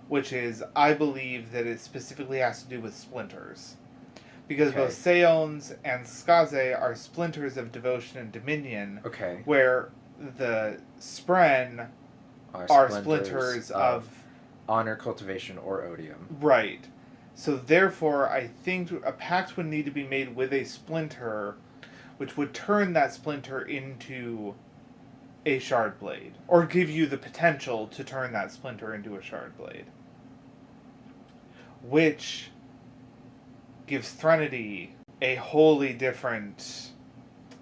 A: which is I believe that it specifically has to do with splinters. Because
B: Okay.
A: both Seons and Skaze are splinters of devotion and dominion,
B: Okay.
A: where the Spren are splinters of...
B: honor, cultivation, or odium.
A: Right. So therefore, I think a pact would need to be made with a splinter, which would turn that splinter into a shard blade, or give you the potential to turn that splinter into a shard blade, which gives Threnody a wholly different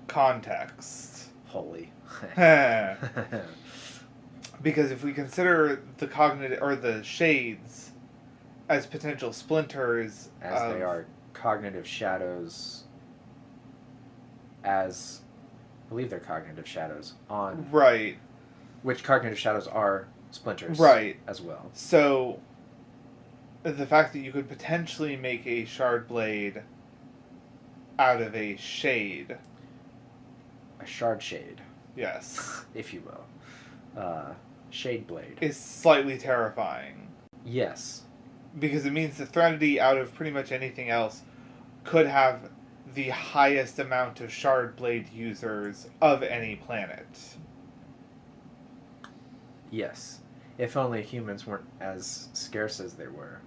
A: context.
B: Holy.
A: Because if we consider the cognitive or the shades as potential splinters,
B: As they are cognitive shadows, as I believe they're cognitive shadows on
A: right,
B: which cognitive shadows are splinters,
A: right,
B: as well.
A: So the fact that you could potentially make a shard blade out of a shade,
B: A shard shade,
A: yes,
B: if you will, shade blade,
A: is slightly terrifying.
B: Yes.
A: Because it means that Threnody, out of pretty much anything else, could have the highest amount of shard blade users of any planet.
B: Yes. If only humans weren't as scarce as they were.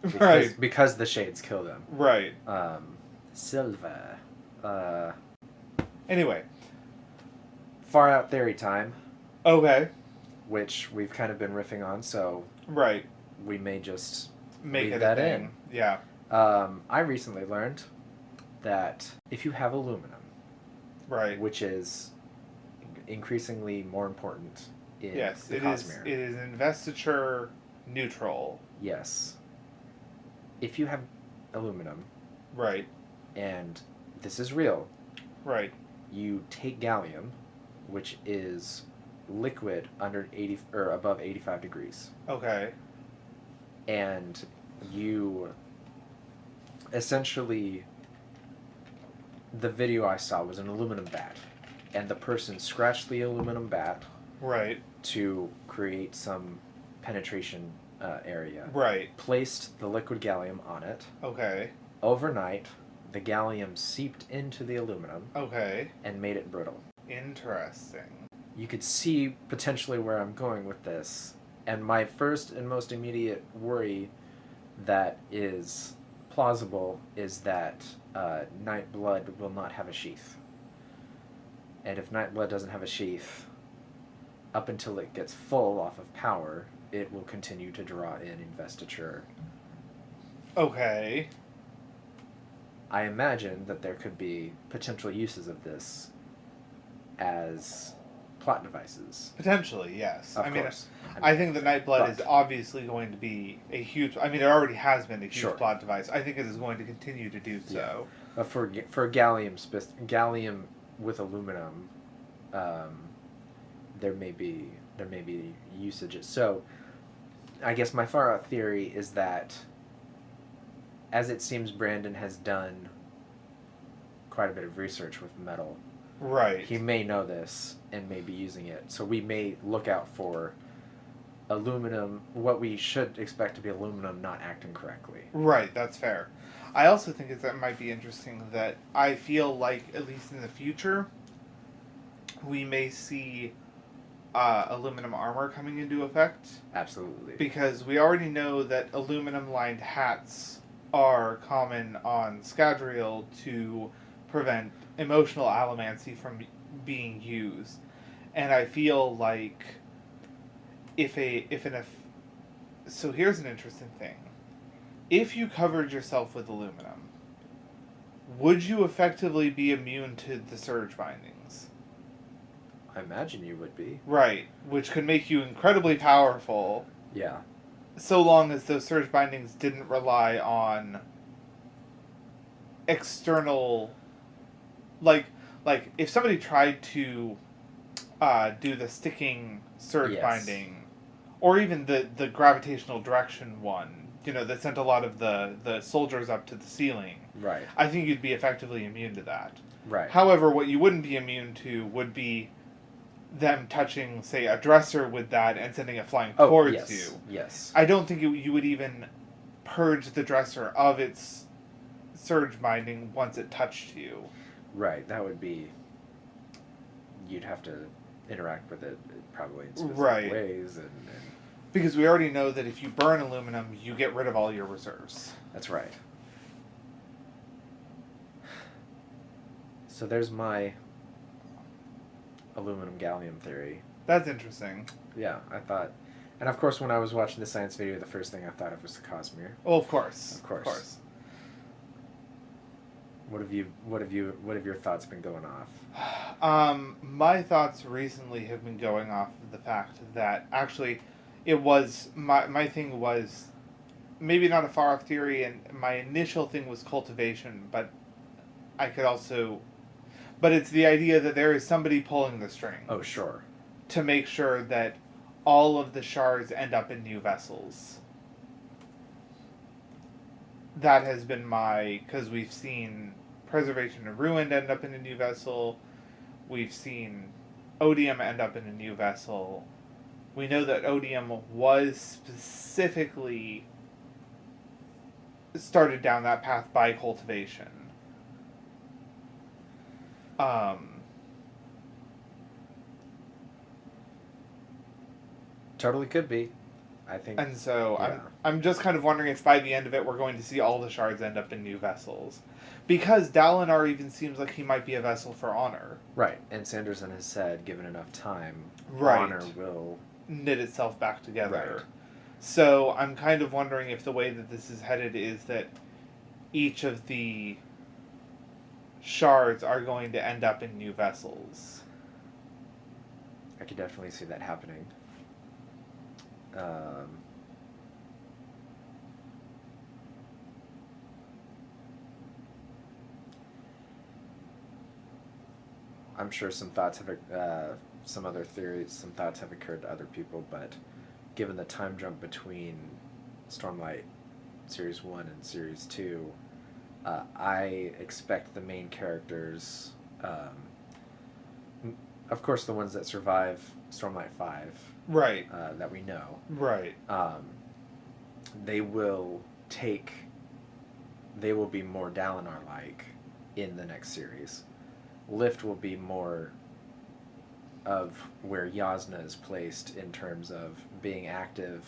A: Right.
B: Because the shades kill them.
A: Right.
B: Silver.
A: Anyway.
B: Far Out Theory time,
A: Okay.
B: which we've kind of been riffing on, so
A: Right.
B: we may just
A: Make
B: leave
A: it
B: that
A: a thing. Yeah.
B: I recently learned that if you have aluminum,
A: Right.
B: which is increasingly more important in
A: Yes,
B: the
A: it is.
B: Cosmere.
A: It is investiture neutral.
B: Yes. If you have aluminum,
A: Right.
B: and this is real,
A: Right.
B: you take gallium, which is liquid under 80 or above 85 degrees,
A: Okay.
B: and you essentially, the video I saw was an aluminum bat, and the person scratched the aluminum bat
A: Right.
B: to create some penetration area,
A: Right.
B: placed the liquid gallium on it.
A: Okay.
B: Overnight, the gallium seeped into the aluminum
A: Okay.
B: and made it brittle.
A: Interesting.
B: You could see potentially where I'm going with this. And my first and most immediate worry that is plausible is that Nightblood will not have a sheath. And if Nightblood doesn't have a sheath, up until it gets full off of power, it will continue to draw in investiture.
A: Okay.
B: I imagine that there could be potential uses of this as plot devices.
A: Potentially, yes.
B: Of course.
A: I think the Nightblood is obviously going to be a huge... I mean, it already has been a huge plot device. I think it is going to continue to do so.
B: Yeah. But for gallium with aluminum, there may be usages. So, I guess my far out theory is that, as it seems Brandon has done quite a bit of research with metal,
A: right?
B: He may know this and may be using it. So we may look out for aluminum, what we should expect to be aluminum, not acting correctly.
A: Right, that's fair. I also think that might be interesting that I feel like, at least in the future, we may see aluminum armor coming into effect.
B: Absolutely.
A: Because we already know that aluminum-lined hats are common on Scadrial to prevent emotional allomancy from being used. And I feel like so here's an interesting thing. If you covered yourself with aluminum, would you effectively be immune to the surge bindings?
B: I imagine you would be.
A: Right, which could make you incredibly powerful.
B: Yeah.
A: So long as those surge bindings didn't rely on external... Like if somebody tried to do the sticking surge binding, or even the gravitational direction one, that sent a lot of the soldiers up to the ceiling.
B: Right.
A: I think you'd be effectively immune to that.
B: Right.
A: However, what you wouldn't be immune to would be them touching, say, a dresser with that and sending it flying towards you.
B: Yes.
A: I don't think you would even purge the dresser of its surge binding once it touched you.
B: Right. That would be... You'd have to interact with it probably in specific ways. And
A: because we already know that if you burn aluminum, you get rid of all your reserves.
B: That's right. So there's my aluminum gallium theory.
A: That's interesting.
B: Yeah, I thought... And of course, when I was watching the science video, the first thing I thought of was the Cosmere.
A: Oh, of course.
B: Of course. What have your thoughts been going off?
A: My thoughts recently have been going off of the fact that actually it was my thing was maybe not a far off theory, and my initial thing was cultivation, but I could also, but it's the idea that there is somebody pulling the strings.
B: Oh, sure.
A: To make sure that all of the shards end up in new vessels. That has been because we've seen Preservation and Ruined end up in a new vessel. We've seen Odium end up in a new vessel. We know that Odium was specifically started down that path by cultivation.
B: Totally could be. I think.
A: And so I'm just kind of wondering if by the end of it we're going to see all the shards end up in new vessels. Because Dalinar even seems like he might be a vessel for honor.
B: Right, and Sanderson has said, given enough time,
A: right,
B: honor will
A: knit itself back together.
B: Right.
A: So I'm kind of wondering if the way that this is headed is that each of the shards are going to end up in new vessels.
B: I could definitely see that happening. I'm sure some thoughts have, some other theories, some thoughts have occurred to other people, but given the time jump between Stormlight Series 1 and Series 2, I expect the main characters, of course the ones that survive Stormlight 5,
A: right,
B: that we know,
A: right,
B: they will be more Dalinar-like in the next series. Lift will be more of where Yasna is placed in terms of being active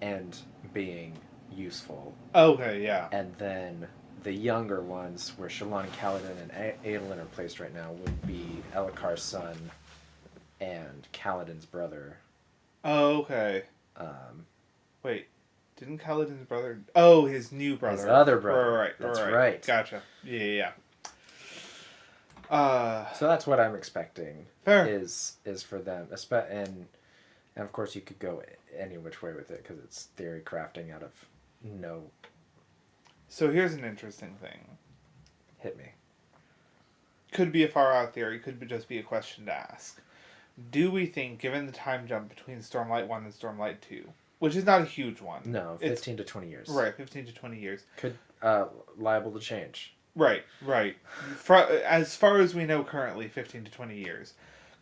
B: and being useful.
A: Okay, yeah.
B: And then the younger ones, where Shallan, Kaladin, and Adolin are placed right now, would be Elhakar's son and Kaladin's brother.
A: Okay.
B: Um,
A: Wait, didn't Kaladin's brother? Oh, his new brother.
B: His other brother.
A: Right.
B: That's right.
A: Gotcha. Yeah.
B: So that's what I'm expecting.
A: Fair.
B: Is for them, and of course you could go any which way with it because it's theory crafting out of no.
A: So here's an interesting thing.
B: Hit me.
A: Could be a far out theory. Could just be a question to ask. Do we think, given the time jump between Stormlight 1 and Stormlight 2, which is not a huge one.
B: No, 15 to 20 years.
A: Right, 15 to 20 years.
B: Could liable to change.
A: Right. As far as we know currently, 15 to 20 years.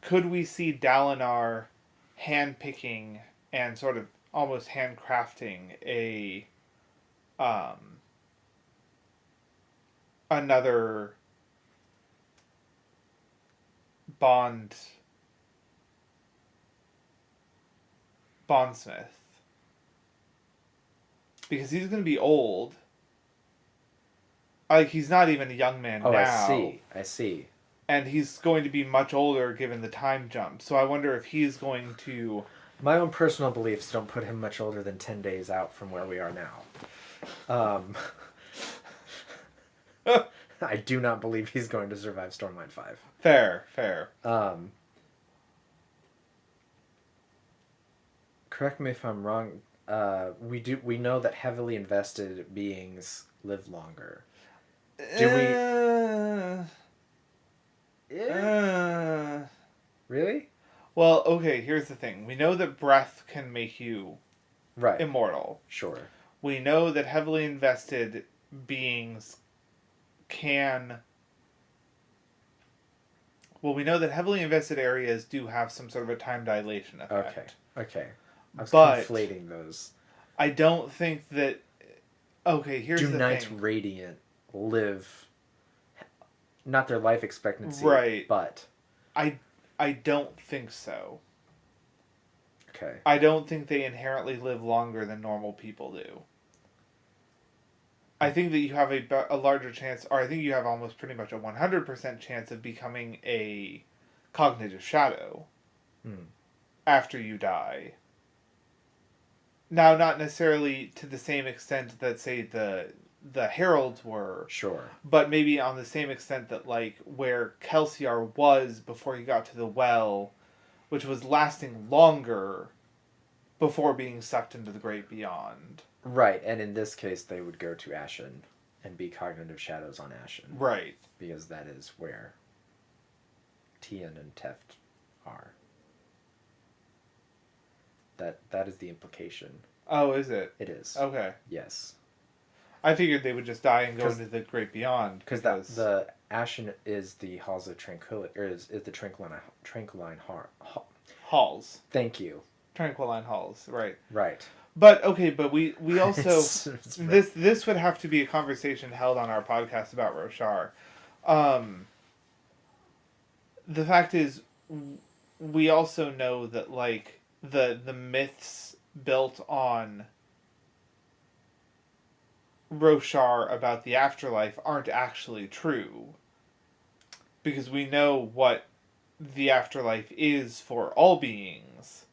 A: Could we see Dalinar hand-picking and sort of almost handcrafting another bondsmith? Because he's going to be old. Like, he's not even a young man now.
B: I see.
A: And he's going to be much older given the time jump. So I wonder if he's going to...
B: My own personal beliefs don't put him much older than 10 days out from where we are now. I do not believe he's going to survive Stormlight 5.
A: Fair.
B: Correct me if I'm wrong. We know that heavily invested beings live longer. Do we? Really?
A: Well, okay, here's the thing. We know that breath can make you immortal.
B: Sure.
A: We know that heavily invested beings can... Well, we know that heavily invested areas do have some sort of a time dilation effect.
B: Okay. I was
A: but
B: conflating those.
A: I don't think that... Okay, here's the thing. Do
B: Knights Radiant live... Not their life expectancy, but...
A: I don't think so.
B: Okay.
A: I don't think they inherently live longer than normal people do. I think that you have a larger chance, or I think you have almost pretty much a 100% chance of becoming a cognitive shadow after you die. Now, not necessarily to the same extent that, say, the heralds were.
B: Sure.
A: But maybe on the same extent that, like, where Kelsiar was before he got to the well, which was lasting longer before being sucked into the great beyond.
B: Right, and in this case they would go to Ashen and be cognitive shadows on Ashen.
A: Right.
B: Because that is where Tien and Teft are. That is the implication.
A: Oh, is it?
B: It is.
A: Okay.
B: Yes.
A: I figured they would just die and go into the great beyond.
B: Because the Ashen is the halls of tranquility, or is the tranquiline
A: halls.
B: Thank you.
A: Tranquiline halls, right.
B: Right.
A: But okay, but we also this would have to be a conversation held on our podcast about Roshar. The fact is, we also know that like the myths built on Roshar about the afterlife aren't actually true, because we know what the afterlife is for all beings.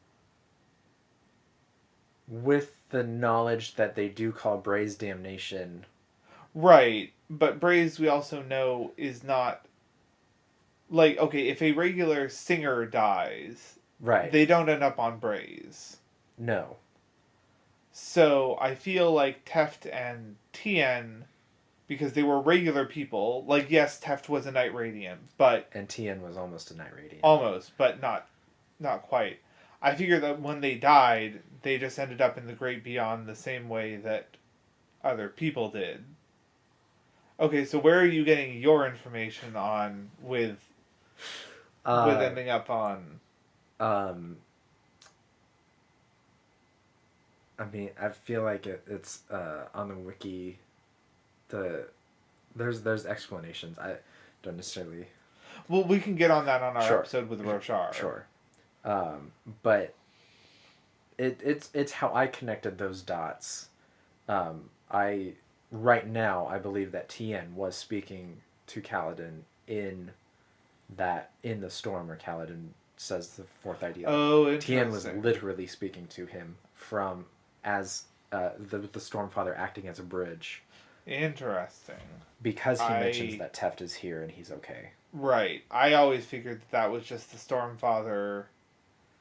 B: With the knowledge that they do call Bray's damnation.
A: Right, but Bray's we also know is not... Like, okay, if a regular singer dies,
B: right,
A: they don't end up on Bray's.
B: No.
A: So I feel like Teft and Tien, because they were regular people, like, yes, Teft was a Knight Radiant, but...
B: And Tien was almost a Knight Radiant.
A: Almost, but not quite. I figure that when they died, they just ended up in the great beyond the same way that other people did. Okay, so where are you getting your information on with ending up on?
B: I mean, I feel like it's on the wiki. There's explanations. I don't necessarily.
A: Well, we can get on that on our
B: Sure.
A: episode with Roshar.
B: Sure. But it's how I connected those dots. I right now I believe that Tien was speaking to Kaladin in the storm where Kaladin says the fourth idea.
A: Oh, interesting.
B: Tien was literally speaking to him from as the Stormfather acting as a bridge.
A: Interesting.
B: Because he mentions that Teft is here and he's okay.
A: Right. I always figured that was just the Stormfather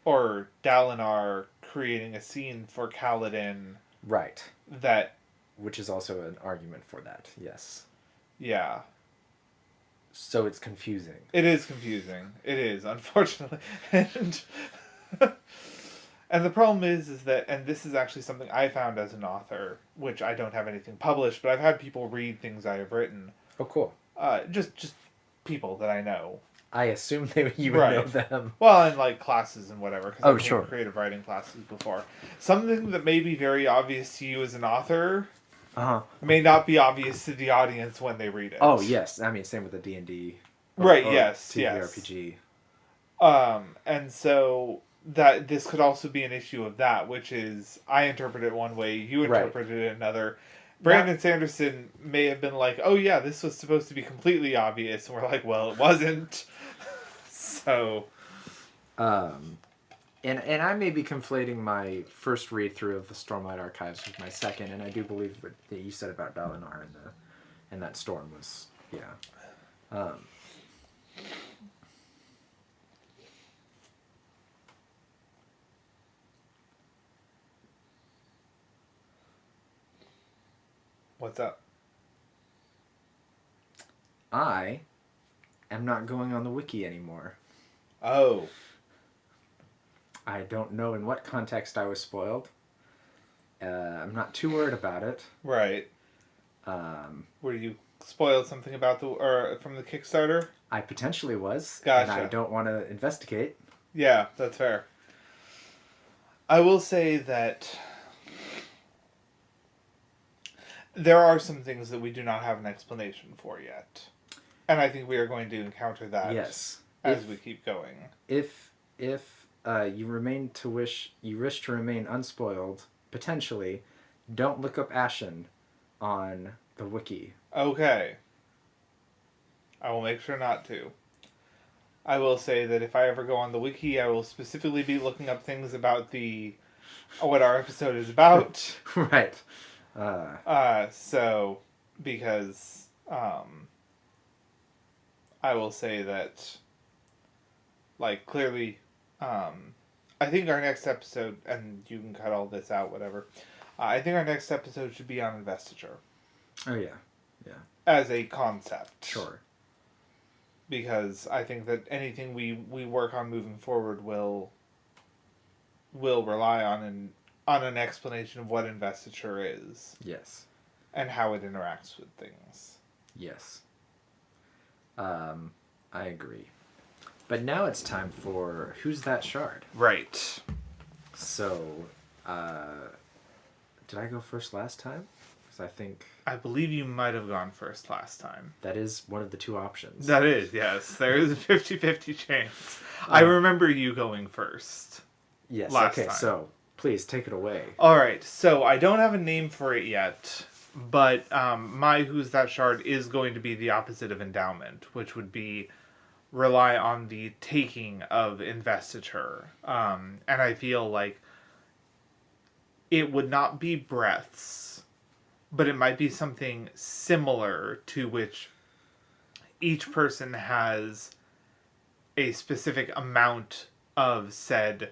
A: or Dalinar creating a scene for Kaladin.
B: Right.
A: Which
B: is also an argument for that, yes.
A: Yeah.
B: So it's confusing.
A: It is confusing. It is, unfortunately. And the problem is that, and this is actually something I found as an author, which I don't have anything published, but I've had people read things I have written.
B: Oh, cool.
A: Just people that I know.
B: I assume you would know them.
A: Well, in like classes and whatever. Because I've
B: sure.
A: taken creative writing classes before. Something that may be very obvious to you as an author may not be obvious to the audience when they read it.
B: Oh, yes. I mean, same with the D&D.
A: Right, yes.
B: TTRPG.
A: And so that this could also be an issue of that, which is I interpret it one way, you interpreted it another. Brandon Sanderson may have been like, oh yeah, this was supposed to be completely obvious. And we're like, well, it wasn't. So...
B: And I may be conflating my first read through of the Stormlight Archives with my second, and I do believe what you said about Dalinar and that storm was
A: What's up?
B: I am not going on the wiki anymore.
A: Oh.
B: I don't know in what context I was spoiled. I'm not too worried about it.
A: Right. Were you spoiled something about from the Kickstarter?
B: I potentially was.
A: Gotcha.
B: And I don't want to investigate.
A: Yeah, that's fair. I will say that there are some things that we do not have an explanation for yet. And I think we are going to encounter that as we keep going.
B: If you wish to remain unspoiled, potentially, don't look up Ashen on the wiki.
A: Okay. I will make sure not to. I will say that if I ever go on the wiki, I will specifically be looking up things about what our episode is about.
B: Right.
A: Because I will say that, like, clearly, I think our next episode, and you can cut all this out, whatever. I think our next episode should be on investiture.
B: Oh, yeah. Yeah.
A: As a concept.
B: Sure.
A: Because I think that anything we work on moving forward will rely on an explanation of what investiture is.
B: Yes.
A: And how it interacts with things.
B: Yes. I agree. But now it's time for Who's That Shard?
A: Right.
B: So, did I go first last time? Because
A: I believe you might have gone first last time.
B: That is one of the two options.
A: That is, yes. There is a 50-50 chance. I remember you going first.
B: Yes,
A: last
B: okay,
A: time.
B: So please take it away.
A: Alright, so I don't have a name for it yet, but my Who's That Shard is going to be the opposite of endowment, which would be rely on the taking of investiture. And I feel like it would not be breaths, but it might be something similar to which each person has a specific amount of said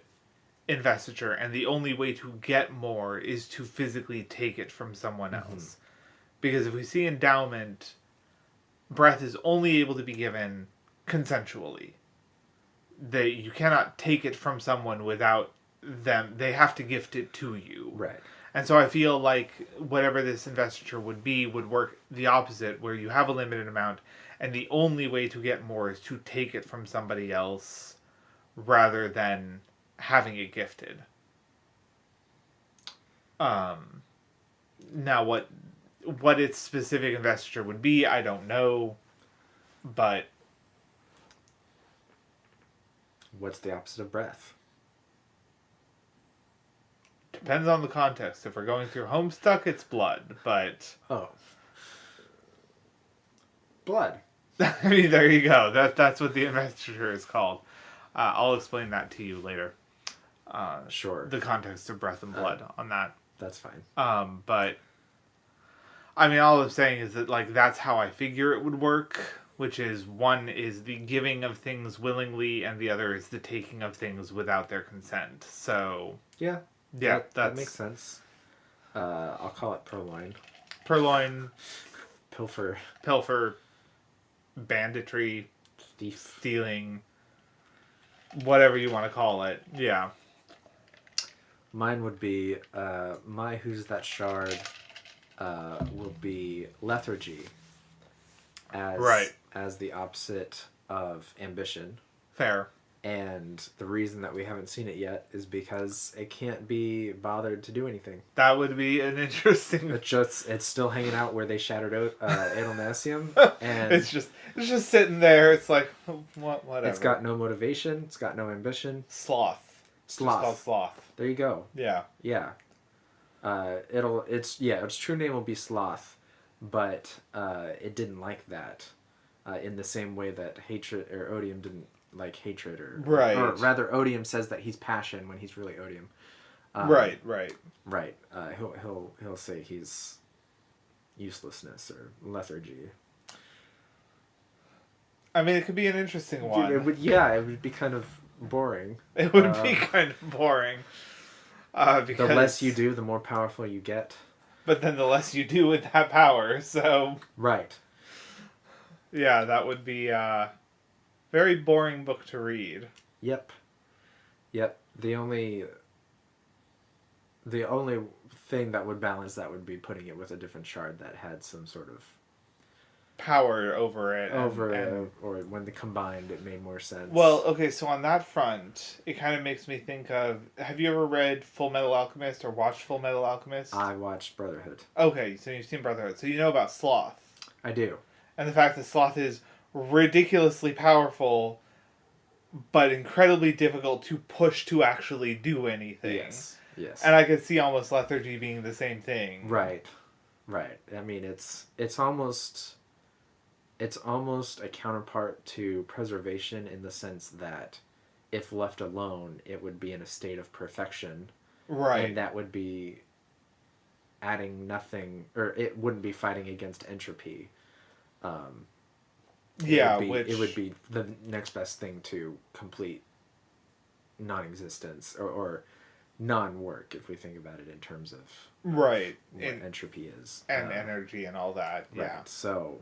A: investiture, and the only way to get more is to physically take it from someone else. Because if we see endowment, breath is only able to be given consensually. You cannot take it from someone without them. They have to gift it to you.
B: Right.
A: And so I feel like whatever this investiture would be would work the opposite, where you have a limited amount, and the only way to get more is to take it from somebody else rather than having it gifted. Now what its specific investiture would be, I don't know, but
B: What's the opposite of breath?
A: Depends on the context. If we're going through Homestuck, it's blood, but...
B: Oh. Blood.
A: I mean, there you go. That's what the investiture is called. I'll explain that to you later.
B: Sure.
A: The context of breath and blood on that.
B: That's fine.
A: But... I mean, all I'm saying is that, like, that's how I figure it would work, which is one is the giving of things willingly, and the other is the taking of things without their consent. So...
B: Yeah.
A: Yeah,
B: that makes sense. I'll call it purloin.
A: Purloin.
B: Pilfer.
A: Banditry.
B: Thief.
A: Stealing. Whatever you want to call it. Yeah.
B: Mine would be, my Who's That Shard will be lethargy. As the opposite of ambition.
A: Fair.
B: And the reason that we haven't seen it yet is because it can't be bothered to do anything.
A: That would be an interesting...
B: It's still hanging out where they shattered out Adelnasium, and
A: it's just sitting there. It's like, whatever.
B: It's got no motivation. It's got no ambition.
A: Sloth. It's called Sloth.
B: There you go.
A: Yeah.
B: Yeah. Its true name will be Sloth, but it didn't like that. In the same way that hatred or odium didn't like hatred, or rather odium says that he's passion when he's really odium. Right. He'll say he's uselessness or lethargy.
A: I mean, it could be an interesting one.
B: It would be kind of boring.
A: It would be kind of boring. Because
B: the less you do, the more powerful you get.
A: But then the less you do with that power, so...
B: Right.
A: Yeah, that would be very boring book to read.
B: Yep. The only thing that would balance that would be putting it with a different shard that had some sort of
A: power over it.
B: Or when they combined, it made more sense.
A: Well, okay, so on that front, it kind of makes me think of... Have you ever read Full Metal Alchemist or watched Full Metal Alchemist?
B: I watched Brotherhood.
A: Okay, so you've seen Brotherhood. So you know about Sloth.
B: I do.
A: And the fact that Sloth is ridiculously powerful, but incredibly difficult to push to actually do anything.
B: Yes.
A: And I could see almost lethargy being the same thing.
B: Right. I mean, it's almost a counterpart to preservation in the sense that if left alone, it would be in a state of perfection.
A: Right.
B: And that would be adding nothing, or it wouldn't be fighting against entropy. It would be the next best thing to complete non-existence or non-work, if we think about it in terms of what entropy is
A: and energy and all that.
B: Right.
A: Yeah.
B: So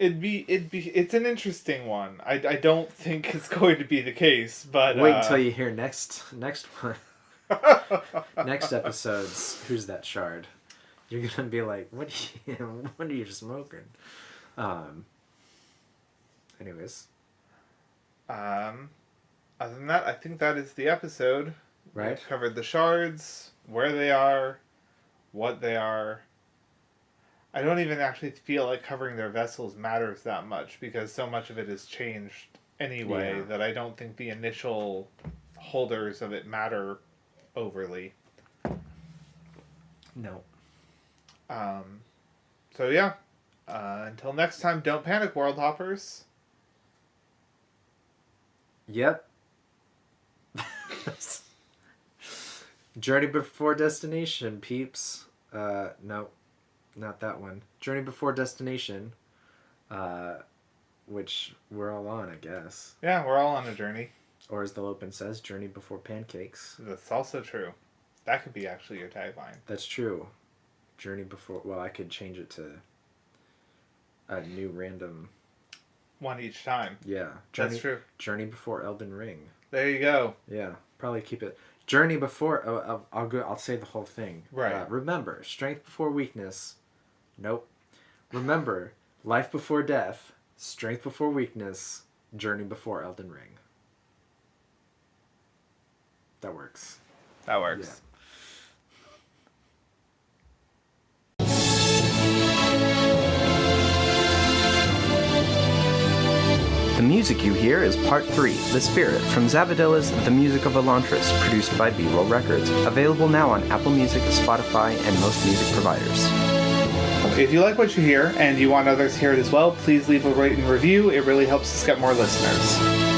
A: it's an interesting one. I don't think it's going to be the case, but
B: wait until you hear next one. Next episode's Who's That Shard? You're gonna be like, what are you smoking? Anyways.
A: Other than that, I think that is the episode.
B: Right.
A: We've covered the shards, where they are, what they are. I don't even actually feel like covering their vessels matters that much because so much of it has changed anyway that I don't think the initial holders of it matter overly.
B: No.
A: So yeah. Until next time, don't panic, World Hoppers.
B: Yep. Journey Before Destination, peeps. No, not that one. Journey Before Destination, which we're all on, I guess.
A: Yeah, we're all on a journey.
B: Or as the Lopin says, Journey Before Pancakes.
A: That's also true. That could be actually your tagline.
B: That's true. Journey Before... Well, I could change it to a new random...
A: One each time.
B: Yeah.
A: That's true.
B: Journey Before Elden Ring.
A: There you go.
B: Yeah. Probably keep it... Journey Before... I'll say the whole thing.
A: Right.
B: Remember, strength before weakness. Nope. Remember, life before death. Strength before weakness. Journey Before Elden Ring. That works.
A: That works.
B: Yeah.
C: The music music you hear is Part 3, The Spirit, from Zavadilla's The Music of Elantris, produced by B-Roll Records. Available now on Apple Music, Spotify, and most music providers.
A: If you like what you hear and you want others to hear it as well, please leave a rate and review. It really helps us get more listeners.